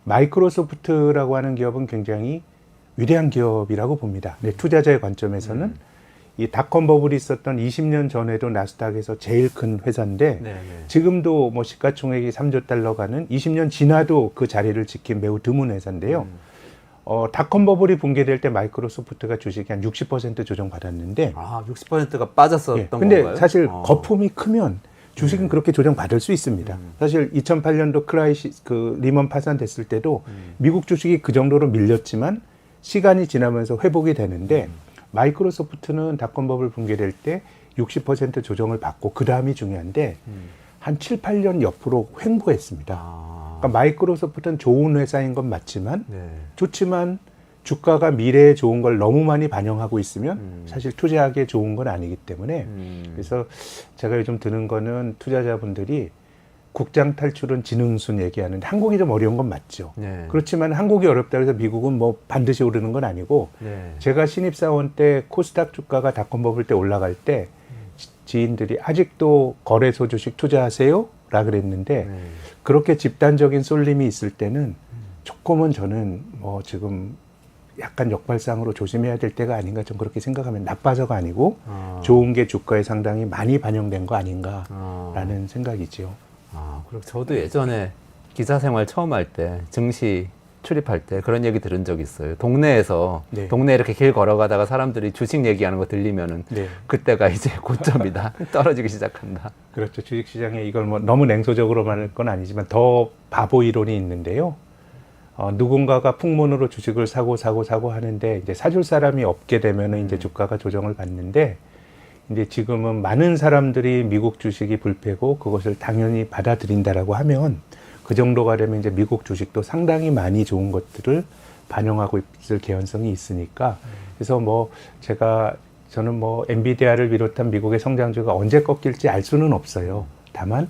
마이크로소프트라고 하는 기업은 굉장히 위대한 기업이라고 봅니다. 네, 투자자의 관점에서는 이 닷컴 버블이 있었던 20년 전에도 나스닥에서 제일 큰 회사인데 지금도 뭐 시가총액이 3조 달러 가는 20년 지나도 그 자리를 지킨 매우 드문 회사인데요. 닷컴 버블이 붕괴될 때 마이크로소프트가 주식이 한 60% 조정받았는데 60%가 빠졌었던 예, 근데 건가요? 사실 거품이 크면 주식은 그렇게 조정받을 수 있습니다. 사실 2008년도 그 리먼 파산됐을 때도 미국 주식이 그 정도로 밀렸지만 시간이 지나면서 회복이 되는데 마이크로소프트는 닷컴 버블 붕괴될 때 60% 조정을 받고 그 다음이 중요한데 한 7, 8년 옆으로 횡보했습니다. 그러니까 마이크로소프트는 좋은 회사인 건 맞지만 좋지만 주가가 미래에 좋은 걸 너무 많이 반영하고 있으면 사실 투자하기에 좋은 건 아니기 때문에 그래서 제가 요즘 드는 거는 투자자분들이 국장 탈출은 지능순 얘기하는데 한국이 좀 어려운 건 맞죠. 그렇지만 한국이 어렵다고 해서 미국은 뭐 반드시 오르는 건 아니고 제가 신입사원 때 코스닥 주가가 닷컴 버블 때 올라갈 때 지인들이 아직도 거래소 주식 투자하세요? 라 그랬는데 그렇게 집단적인 쏠림이 있을 때는 조금은 저는 뭐 지금 약간 역발상으로 조심해야 될 때가 아닌가 좀 그렇게 생각하면 나빠서가 아니고 좋은 게 주가에 상당히 많이 반영된 거 아닌가라는 생각이지요. 그리고 저도 예전에 기자 생활 처음 할 때 증시 출입할 때 그런 얘기 들은 적 있어요. 동네에서 동네 이렇게 길 걸어가다가 사람들이 주식 얘기하는 거 들리면은 그때가 이제 고점이다. 떨어지기 시작한다. 그렇죠. 주식시장에 이걸 뭐 너무 냉소적으로 말할 건 아니지만 더 바보 이론이 있는데요. 누군가가 풍문으로 주식을 사고 하는데 이제 사줄 사람이 없게 되면은 이제 주가가 조정을 받는데 이제 지금은 많은 사람들이 미국 주식이 불패고 그것을 당연히 받아들인다라고 하면 그 정도가 되면 이제 미국 주식도 상당히 많이 좋은 것들을 반영하고 있을 개연성이 있으니까 그래서 뭐 저는 뭐 엔비디아를 비롯한 미국의 성장주가 언제 꺾일지 알 수는 없어요. 다만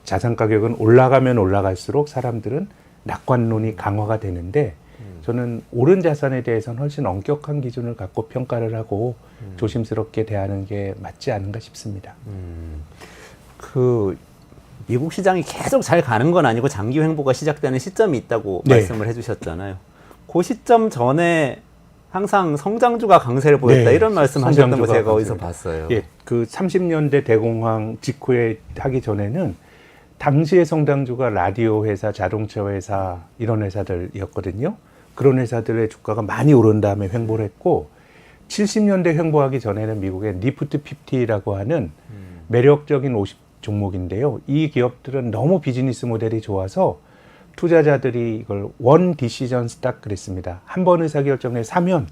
자산 가격은 올라가면 올라갈수록 사람들은 낙관론이 강화가 되는데 저는 오른 자산에 대해서는 훨씬 엄격한 기준을 갖고 평가를 하고 조심스럽게 대하는 게 맞지 않은가 싶습니다. 미국 시장이 계속 잘 가는 건 아니고 장기 횡보가 시작되는 시점이 있다고 네. 말씀을 해주셨잖아요. 그 시점 전에 항상 성장주가 강세를 보였다 네, 이런 말씀하셨던 거 성장주가 제가 어디서 강세를. 봤어요. 예, 그 30년대 대공황 직후에 하기 전에는 당시의 성장주가 라디오 회사, 자동차 회사 이런 회사들이었거든요. 그런 회사들의 주가가 많이 오른 다음에 횡보를 했고 70년대 횡보하기 전에는 미국의 니프트 50라고 하는 매력적인 50 종목인데요. 이 기업들은 너무 비즈니스 모델이 좋아서 투자자들이 이걸 원 디시전 스탁 그랬습니다. 한 번 의사결정에 사면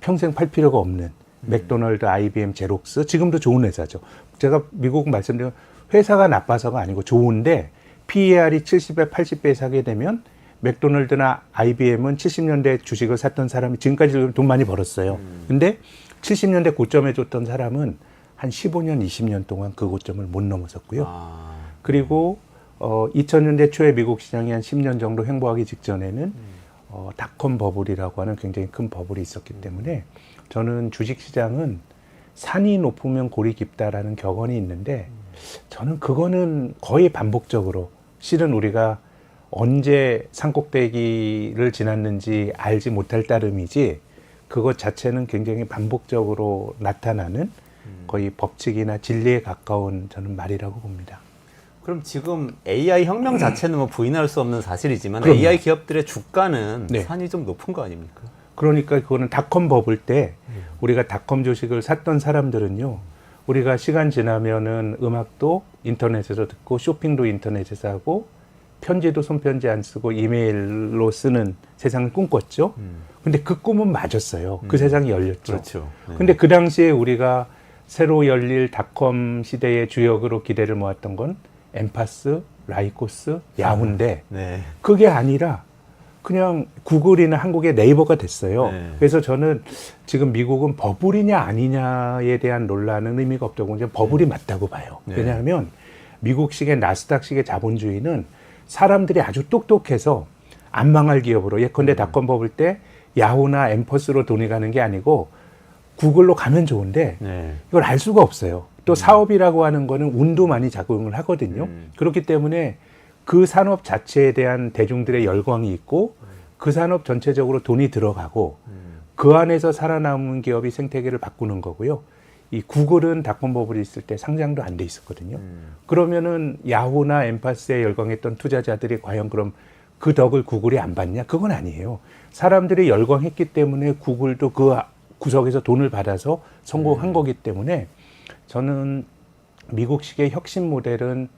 평생 팔 필요가 없는 맥도널드, IBM, 제록스 지금도 좋은 회사죠. 제가 미국 말씀드린 회사가 나빠서가 아니고 좋은데 PER이 70배, 80배 사게 되면 맥도널드나 IBM은 70년대 주식을 샀던 사람이 지금까지 돈 많이 벌었어요. 근데 70년대 고점에 줬던 사람은 한 15년, 20년 동안 그 고점을 못 넘어섰고요. 그리고 2000년대 초에 미국 시장이 한 10년 정도 횡보하기 직전에는 닷컴 버블이라고 하는 굉장히 큰 버블이 있었기 때문에 저는 주식시장은 산이 높으면 골이 깊다라는 격언이 있는데 저는 그거는 거의 반복적으로 실은 우리가 언제 산꼭대기를 지났는지 알지 못할 따름이지 그것 자체는 굉장히 반복적으로 나타나는 거의 법칙이나 진리에 가까운 저는 말이라고 봅니다. 그럼 지금 AI 혁명 자체는 뭐 부인할 수 없는 사실이지만 그럼요. AI 기업들의 주가는 네. 산이 좀 높은 거 아닙니까? 그러니까 그거는 닷컴 버블 때 우리가 닷컴 주식을 샀던 사람들은요. 우리가 시간 지나면은 음악도 인터넷에서 듣고 쇼핑도 인터넷에서 하고 편지도 손편지 안 쓰고 이메일로 쓰는 세상을 꿈꿨죠. 근데 그 꿈은 맞았어요. 그 세상이 열렸죠. 그렇죠. 네. 근데 그 당시에 우리가 새로 열릴 닷컴 시대의 주역으로 기대를 모았던 건 엠파스, 라이코스, 야후인데 네. 그게 아니라 그냥 구글이나 한국의 네이버가 됐어요. 네. 그래서 저는 지금 미국은 버블이냐 아니냐에 대한 논란은 의미가 없다고 이제 버블이 맞다고 봐요. 네. 왜냐하면 미국식의 나스닥식의 자본주의는 사람들이 아주 똑똑해서 안 망할 기업으로 예컨대 닷컴 버블 때 야후나 엠퍼스로 돈이 가는 게 아니고 구글로 가면 좋은데 네. 이걸 알 수가 없어요. 또 사업이라고 하는 거는 운도 많이 작용을 하거든요. 그렇기 때문에 그 산업 자체에 대한 대중들의 열광이 있고 그 산업 전체적으로 돈이 들어가고 그 안에서 살아남은 기업이 생태계를 바꾸는 거고요. 이 구글은 닷컴 버블이 있을 때 상장도 안 돼 있었거든요. 그러면은 야후나 엠파스에 열광했던 투자자들이 과연 그럼 그 덕을 구글이 안 받냐? 그건 아니에요. 사람들이 열광했기 때문에 구글도 그 구석에서 돈을 받아서 성공한 거기 때문에 저는 미국식의 혁신 모델은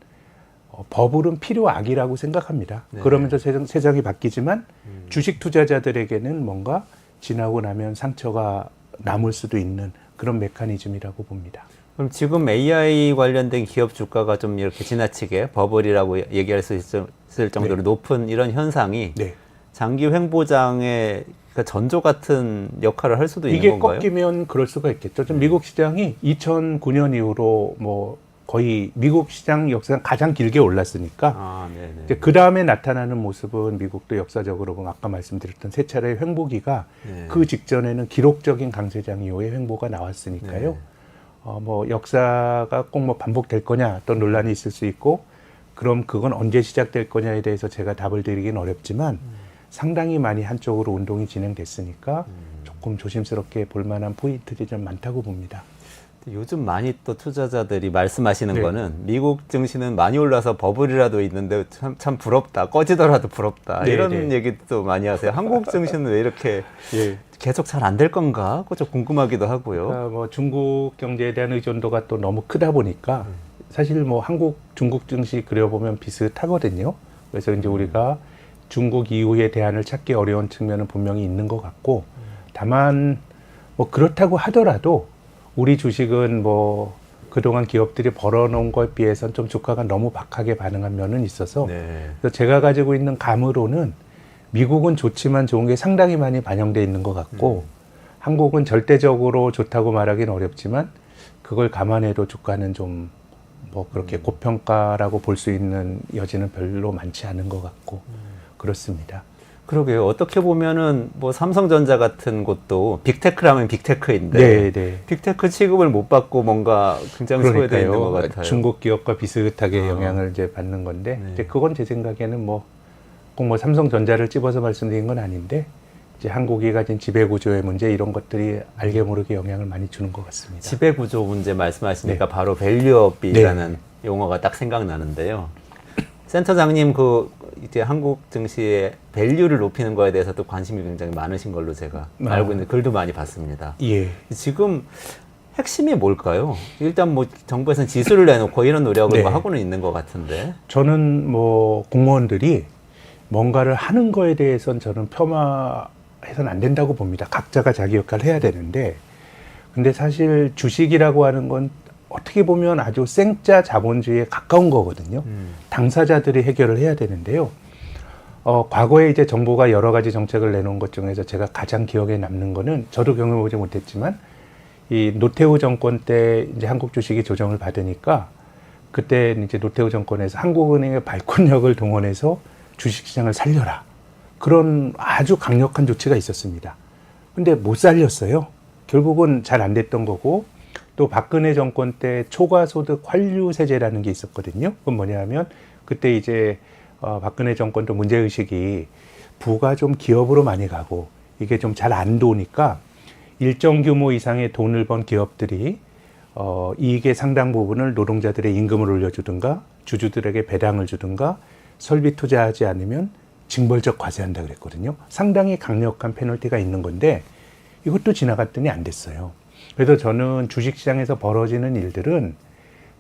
버블은 필요악이라고 생각합니다. 네. 그러면서 세상이 바뀌지만 주식 투자자들에게는 뭔가 지나고 나면 상처가 남을 수도 있는 그런 메커니즘이라고 봅니다. 그럼 지금 AI 관련된 기업 주가가 좀 이렇게 지나치게 버블이라고 얘기할 수 있을 정도로 네. 높은 이런 현상이 네. 장기 횡보장의 그러니까 전조 같은 역할을 할 수도 있는 이게 건가요? 꺾이면 그럴 수가 있겠죠. 좀 미국 시장이 2009년 이후로 뭐 거의 미국 시장 역사상 가장 길게 올랐으니까 아, 네네. 이제 그 다음에 나타나는 모습은 미국도 역사적으로 보면 아까 말씀드렸던 세 차례의 횡보기가 네. 그 직전에는 기록적인 강세장 이후에 횡보가 나왔으니까요. 네. 뭐 역사가 꼭 뭐 반복될 거냐 또 논란이 있을 수 있고 그럼 그건 언제 시작될 거냐에 대해서 제가 답을 드리긴 어렵지만 상당히 많이 한쪽으로 운동이 진행됐으니까 조금 조심스럽게 볼 만한 포인트들이 좀 많다고 봅니다. 요즘 많이 또 투자자들이 말씀하시는 네. 거는 미국 증시는 많이 올라서 버블이라도 있는데 참 부럽다. 꺼지더라도 부럽다. 네, 이런 네. 얘기도 많이 하세요. 한국 증시는 왜 이렇게 예. 계속 잘 안 될 건가? 그거 좀 궁금하기도 하고요. 그러니까 뭐 중국 경제에 대한 의존도가 또 너무 크다 보니까 사실 뭐 한국, 중국 증시 그려보면 비슷하거든요. 그래서 이제 우리가 중국 이후의 대안을 찾기 어려운 측면은 분명히 있는 것 같고 다만 뭐 그렇다고 하더라도 우리 주식은 뭐 그동안 기업들이 벌어놓은 것에 비해서는 좀 주가가 너무 박하게 반응한 면은 있어서 네. 그래서 제가 가지고 있는 감으로는 미국은 좋지만 좋은 게 상당히 많이 반영돼 있는 것 같고 한국은 절대적으로 좋다고 말하기는 어렵지만 그걸 감안해도 주가는 좀 뭐 그렇게 고평가라고 볼 수 있는 여지는 별로 많지 않은 것 같고 그렇습니다. 그러게요. 어떻게 보면은 뭐 삼성전자 같은 곳도 빅테크라면 빅테크인데 네, 네. 빅테크 취급을 못 받고 뭔가 굉장히 소외되어 있는 것 같아요. 중국 기업과 비슷하게 영향을 이제 받는 건데 네. 이제 그건 제 생각에는 뭐 꼭 뭐 삼성전자를 집어서 말씀드린 건 아닌데 이제 한국이 가진 지배 구조의 문제 이런 것들이 알게 모르게 영향을 많이 주는 것 같습니다. 지배 구조 문제 말씀하시니까 네. 바로 밸류업이라는 용어가 딱 생각나는데요. 센터장님 그 이제 한국 증시의 밸류를 높이는 거에 대해서도 관심이 굉장히 많으신 걸로 제가 알고 있는데 글도 많이 봤습니다. 예. 지금 핵심이 뭘까요? 일단 뭐 정부에서는 지수를 내놓고 이런 노력을 네. 뭐 하고는 있는 것 같은데. 저는 뭐 공무원들이 뭔가를 하는 거에 대해서는 저는 폄하해서는 안 된다고 봅니다. 각자가 자기 역할을 해야 되는데 근데 사실 주식이라고 하는 건 어떻게 보면 아주 생짜 자본주의에 가까운 거거든요. 당사자들이 해결을 해야 되는데요. 과거에 이제 정부가 여러 가지 정책을 내놓은 것 중에서 제가 가장 기억에 남는 거는 저도 경험해보지 못했지만 이 노태우 정권 때 이제 한국 주식이 조정을 받으니까 그때 이제 노태우 정권에서 한국은행의 발권력을 동원해서 주식시장을 살려라. 그런 아주 강력한 조치가 있었습니다. 근데 못 살렸어요. 결국은 잘 안 됐던 거고 또 박근혜 정권 때 초과소득 환류세제라는 게 있었거든요. 그건 뭐냐면 그때 이제 박근혜 정권도 문제의식이 부가 좀 기업으로 많이 가고 이게 좀 잘 안 도니까 일정 규모 이상의 돈을 번 기업들이 이익의 상당 부분을 노동자들의 임금을 올려주든가 주주들에게 배당을 주든가 설비 투자하지 않으면 징벌적 과세한다 그랬거든요. 상당히 강력한 페널티가 있는 건데 이것도 지나갔더니 안 됐어요. 그래서 저는 주식시장에서 벌어지는 일들은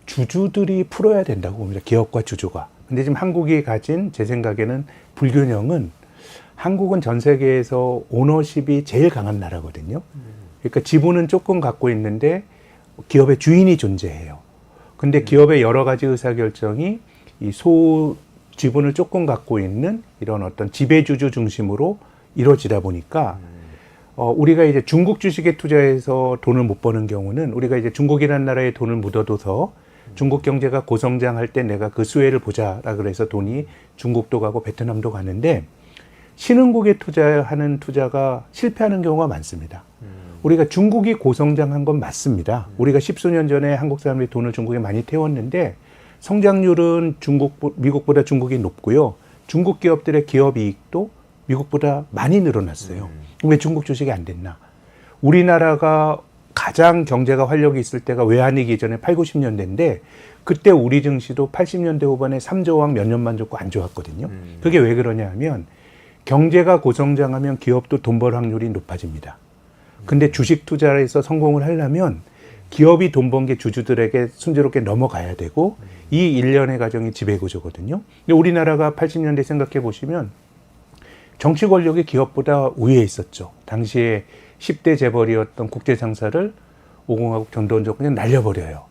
주주들이 풀어야 된다고 봅니다. 기업과 주주가. 근데 지금 한국이 가진 제 생각에는 불균형은 한국은 전 세계에서 오너십이 제일 강한 나라거든요. 그러니까 지분은 조금 갖고 있는데 기업의 주인이 존재해요. 근데 기업의 여러 가지 의사결정이 이 지분을 조금 갖고 있는 이런 어떤 지배주주 중심으로 이루어지다 보니까 우리가 이제 중국 주식에 투자해서 돈을 못 버는 경우는 우리가 이제 중국이라는 나라에 돈을 묻어둬서 중국 경제가 고성장할 때 내가 그 수혜를 보자라 그래서 돈이 중국도 가고 베트남도 가는데 신흥국에 투자하는 투자가 실패하는 경우가 많습니다. 우리가 중국이 고성장한 건 맞습니다. 우리가 십수년 전에 한국 사람들이 돈을 중국에 많이 태웠는데 성장률은 미국보다 중국이 높고요. 중국 기업들의 기업 이익도 미국보다 많이 늘어났어요. 왜 중국 주식이 안 됐나? 우리나라가 가장 경제가 활력이 있을 때가 외환위기 전에 8, 90년대인데 그때 우리 증시도 80년대 후반에 3조 원 몇 년만 줬고 안 좋았거든요. 그게 왜 그러냐 하면 경제가 고성장하면 기업도 돈 벌 확률이 높아집니다. 근데 주식 투자에서 성공을 하려면 기업이 돈 번 게 주주들에게 순조롭게 넘어가야 되고 이 일련의 과정이 지배구조거든요. 근데 우리나라가 80년대 생각해 보시면 정치 권력이 기업보다 우위에 있었죠. 당시에 10대 재벌이었던 국제상사를 오공화국 전두환 정권이 날려버려요.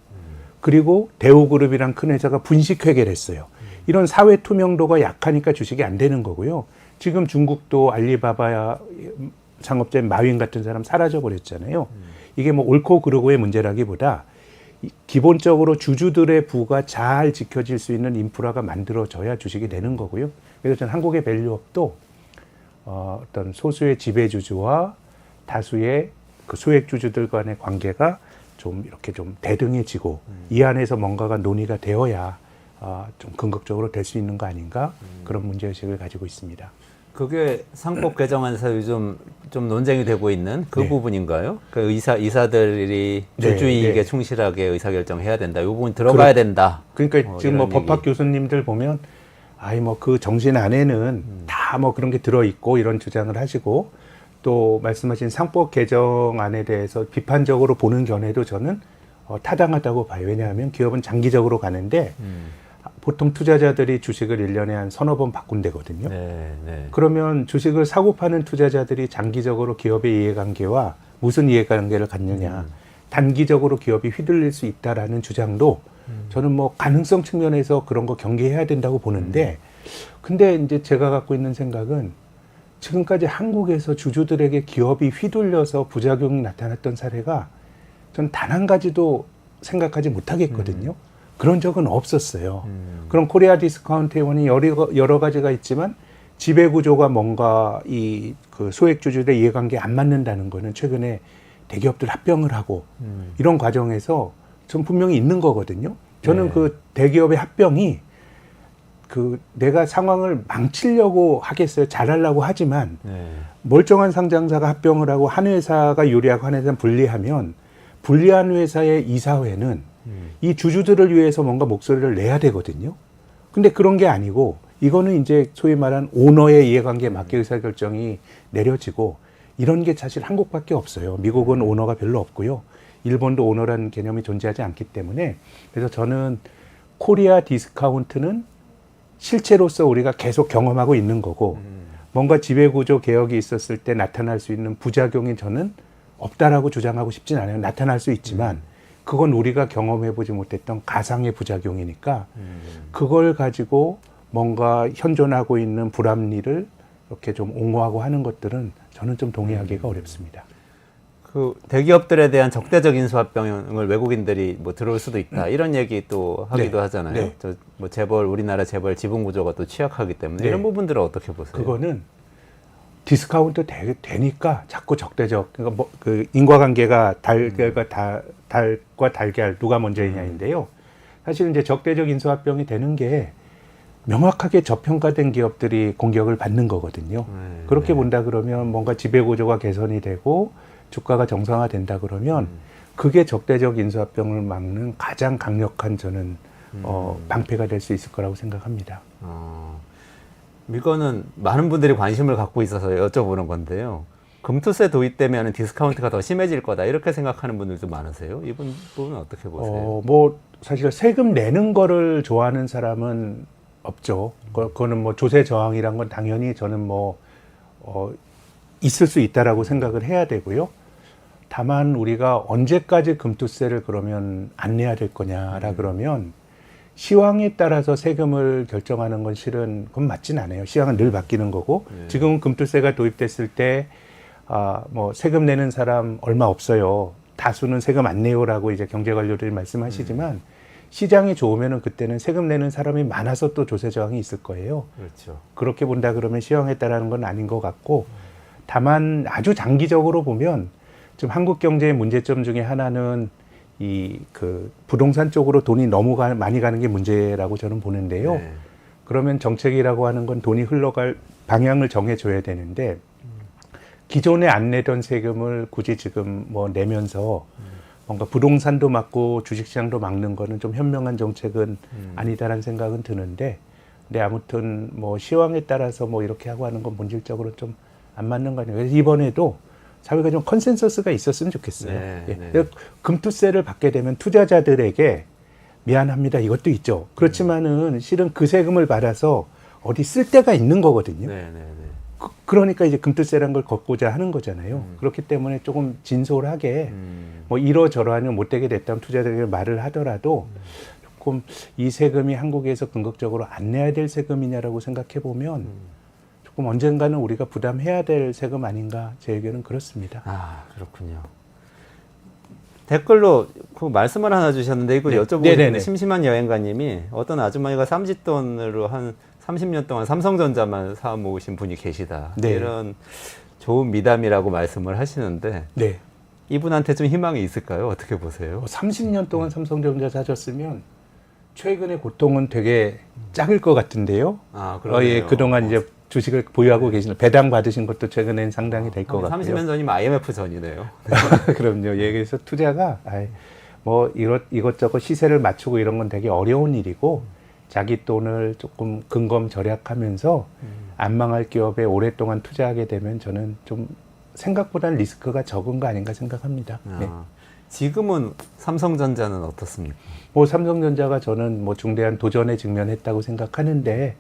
그리고 대우그룹이란 큰 회사가 분식회계를 했어요. 이런 사회 투명도가 약하니까 주식이 안 되는 거고요. 지금 중국도 알리바바 창업자인 마윈 같은 사람 사라져버렸잖아요. 이게 뭐 옳고 그르고의 문제라기보다 기본적으로 주주들의 부가 잘 지켜질 수 있는 인프라가 만들어져야 주식이 되는 거고요. 그래서 저는 한국의 밸류업도 어떤 소수의 지배주주와 다수의 그 소액주주들 간의 관계가 좀 이렇게 좀 대등해지고 이 안에서 뭔가가 논의가 되어야 좀 긍정적으로 될 수 있는 거 아닌가 그런 문제의식을 가지고 있습니다. 그게 상법 개정안에서 요즘 좀 논쟁이 되고 있는 그 네. 부분인가요? 그 이사들이 주주 네, 이익에 네. 충실하게 의사결정해야 된다. 이 부분 들어가야 된다. 그러니까 지금 뭐 이런 법학 얘기. 교수님들 보면 뭐 그 정신 안에는 다 뭐 그런 게 들어 있고 이런 주장을 하시고 또 말씀하신 상법 개정안에 대해서 비판적으로 보는 견해도 저는 타당하다고 봐요. 왜냐하면 기업은 장기적으로 가는데 보통 투자자들이 주식을 1년에 한 서너 번 바꾼대거든요. 네, 네. 그러면 주식을 사고 파는 투자자들이 장기적으로 기업의 이해관계와 무슨 이해관계를 갖느냐. 단기적으로 기업이 휘둘릴 수 있다라는 주장도 저는 뭐 가능성 측면에서 그런 거 경계해야 된다고 보는데 근데 이제 제가 갖고 있는 생각은 지금까지 한국에서 주주들에게 기업이 휘둘려서 부작용이 나타났던 사례가 전 단 한 가지도 생각하지 못하겠거든요. 그런 적은 없었어요. 그럼 코리아 디스카운트 회원이 여러 가지가 있지만 지배 구조가 뭔가 이 그 소액주주들의 이해관계 안 맞는다는 거는 최근에 대기업들 합병을 하고 이런 과정에서 좀 분명히 있는 거거든요. 저는 네. 그 대기업의 합병이 그 내가 상황을 망치려고 하겠어요. 잘하려고 하지만 네. 멀쩡한 상장사가 합병을 하고 한 회사가 유리하고 한 회사는 불리하면 불리한 회사의 이사회는 이 주주들을 위해서 뭔가 목소리를 내야 되거든요. 근데 그런 게 아니고 이거는 이제 소위 말한 오너의 이해관계에 맞게 의사결정이 내려지고 이런 게 사실 한국밖에 없어요. 미국은 오너가 별로 없고요. 일본도 오너라는 개념이 존재하지 않기 때문에 그래서 저는 코리아 디스카운트는 실체로서 우리가 계속 경험하고 있는 거고 뭔가 지배구조 개혁이 있었을 때 나타날 수 있는 부작용이 저는 없다라고 주장하고 싶진 않아요. 나타날 수 있지만 그건 우리가 경험해보지 못했던 가상의 부작용이니까 그걸 가지고 뭔가 현존하고 있는 불합리를 이렇게 좀 옹호하고 하는 것들은 저는 좀 동의하기가 어렵습니다. 그 대기업들에 대한 적대적 인수합병을 외국인들이 뭐 들어올 수도 있다 이런 얘기 또 하기도 네. 하잖아요. 네. 저 뭐 재벌 우리나라 재벌 지분 구조가 또 취약하기 때문에 네. 이런 부분들은 어떻게 보세요? 그거는 디스카운트 되니까 자꾸 적대적 그러니까 뭐 그 인과관계가 달과 달걀 누가 먼저이냐인데요. 사실 이제 적대적 인수합병이 되는 게 명확하게 저평가된 기업들이 공격을 받는 거거든요. 그렇게 본다 그러면 뭔가 지배구조가 개선이 되고 주가가 정상화된다 그러면 그게 적대적 인수합병을 막는 가장 강력한 저는 방패가 될 수 있을 거라고 생각합니다. 이거는 많은 분들이 관심을 갖고 있어서 여쭤보는 건데요. 금투세 도입되면 디스카운트가 더 심해질 거다 이렇게 생각하는 분들도 많으세요. 이 부분은 어떻게 보세요? 뭐 사실 세금 내는 거를 좋아하는 사람은 없죠. 그거는 뭐 조세 저항이란 건 당연히 저는 뭐 있을 수 있다라고 생각을 해야 되고요. 다만 우리가 언제까지 금투세를 그러면 안 내야 될 거냐라 그러면 시황에 따라서 세금을 결정하는 건 실은 그건 맞진 않아요. 시황은 늘 바뀌는 거고 지금은 금투세가 도입됐을 때 뭐 세금 내는 사람 얼마 없어요. 다수는 세금 안 내요라고 이제 경제관료들이 말씀하시지만 시장이 좋으면은 그때는 세금 내는 사람이 많아서 또 조세 저항이 있을 거예요. 그렇죠. 그렇게 본다 그러면 시황에 따라는 건 아닌 것 같고 다만 아주 장기적으로 보면 좀 한국 경제의 문제점 중에 하나는 이 그 부동산 쪽으로 돈이 너무 많이 가는 게 문제라고 저는 보는데요. 네. 그러면 정책이라고 하는 건 돈이 흘러갈 방향을 정해줘야 되는데 기존에 안 내던 세금을 굳이 지금 뭐 내면서 뭔가 부동산도 막고 주식시장도 막는 거는 좀 현명한 정책은 아니다라는 생각은 드는데 근데 아무튼 뭐 시황에 따라서 뭐 이렇게 하고 하는 건 본질적으로 좀 안 맞는 거 아니에요. 그래서 이번에도 사회가 좀 컨센서스가 있었으면 좋겠어요. 네, 예. 네. 금투세를 받게 되면 투자자들에게 미안합니다. 이것도 있죠. 그렇지만은 실은 그 세금을 받아서 어디 쓸 데가 있는 거거든요. 네, 네, 네. 그러니까 이제 금투세라는 걸 걷고자 하는 거잖아요. 그렇기 때문에 조금 진솔하게 뭐 이러저러하면 못되게 됐다면 투자자들에게 말을 하더라도 조금 이 세금이 한국에서 궁극적으로 안 내야 될 세금이냐라고 생각해 보면 조금 언젠가는 우리가 부담해야 될 세금 아닌가 제 의견은 그렇습니다. 아, 그렇군요. 댓글로 그 말씀을 하나 주셨는데 이거 네. 여쭤보고 네네네. 싶은데 심심한 여행가님이 어떤 아주머니가 삼짓돈으로 한 30년 동안 삼성전자만 사 모으신 분이 계시다. 네. 이런 좋은 미담이라고 말씀을 하시는데 네. 이분한테 좀 희망이 있을까요? 어떻게 보세요? 30년 동안 삼성전자 사셨으면 최근의 고통은 되게 작을 것 같은데요. 아, 그러네요. 예, 그동안 이제 주식을 보유하고 계시는 배당 받으신 것도 최근엔 상당히 될 것 같고요. 30년 전이면 IMF 전이네요. 그럼요. 예, 그래서 투자가 뭐 이것저것 시세를 맞추고 이런 건 되게 어려운 일이고 자기 돈을 조금 근검 절약하면서 안 망할 기업에 오랫동안 투자하게 되면 저는 좀 생각보다는 리스크가 적은 거 아닌가 생각합니다. 네. 지금은 삼성전자는 어떻습니까? 뭐 삼성전자가 저는 뭐 중대한 도전에 직면했다고 생각하는데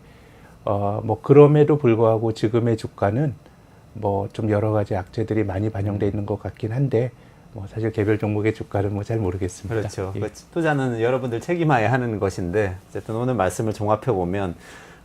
뭐 그럼에도 불구하고 지금의 주가는 뭐 좀 여러 가지 악재들이 많이 반영돼 있는 것 같긴 한데 뭐 사실 개별 종목의 주가는 뭐 잘 모르겠습니다. 그렇죠. 예. 그 투자는 여러분들 책임하에 하는 것인데 어쨌든 오늘 말씀을 종합해 보면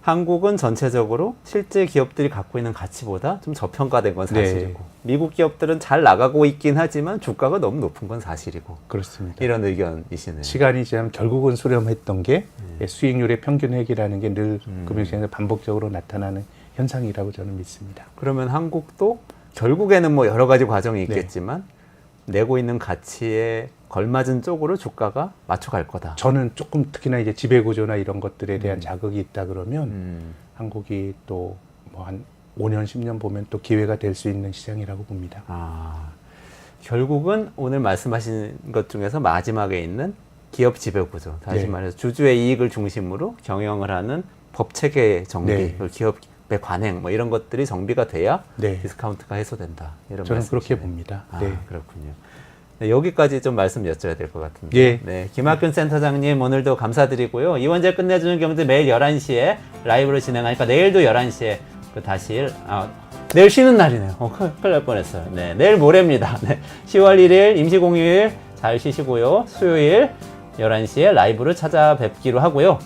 한국은 전체적으로 실제 기업들이 갖고 있는 가치보다 좀 저평가된 건 사실이고 네. 미국 기업들은 잘 나가고 있긴 하지만 주가가 너무 높은 건 사실이고 그렇습니다. 이런 의견이시네요. 시간이 지나면 결국은 수렴했던 게 수익률의 평균 회귀라는 게 늘 금융시장에서 반복적으로 나타나는 현상이라고 저는 믿습니다. 그러면 한국도 결국에는 뭐 여러 가지 과정이 있겠지만 내고 있는 가치에 걸맞은 쪽으로 주가가 맞춰갈 거다. 저는 조금 특히나 이제 지배구조나 이런 것들에 대한 자극이 있다 그러면 한국이 또 뭐 한 5년, 10년 보면 또 기회가 될 수 있는 시장이라고 봅니다. 아, 결국은 오늘 말씀하신 것 중에서 마지막에 있는 기업 지배구조, 다시 네. 말해서 주주의 이익을 중심으로 경영을 하는 법체계 정비, 네. 그리고 기업의 관행 뭐 이런 것들이 정비가 돼야 네. 디스카운트가 해소된다. 이런 저는 그렇게 말씀이시네요. 봅니다. 아, 네. 그렇군요. 네, 여기까지 좀 말씀 여쭤야 될 것 같은데. 예. 네, 김학균 센터장님 오늘도 감사드리고요. 이원재 끝내주는 경제 매일 11시에 라이브로 진행하니까 내일도 11시에 다시 내일 쉬는 날이네요. 큰일 날 뻔했어요. 네, 내일 모레입니다. 네, 10월 1일 임시공휴일 잘 쉬시고요. 수요일 11시에 라이브로 찾아뵙기로 하고요.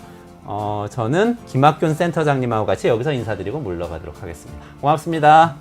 저는 김학균 센터장님하고 같이 여기서 인사드리고 물러가도록 하겠습니다. 고맙습니다.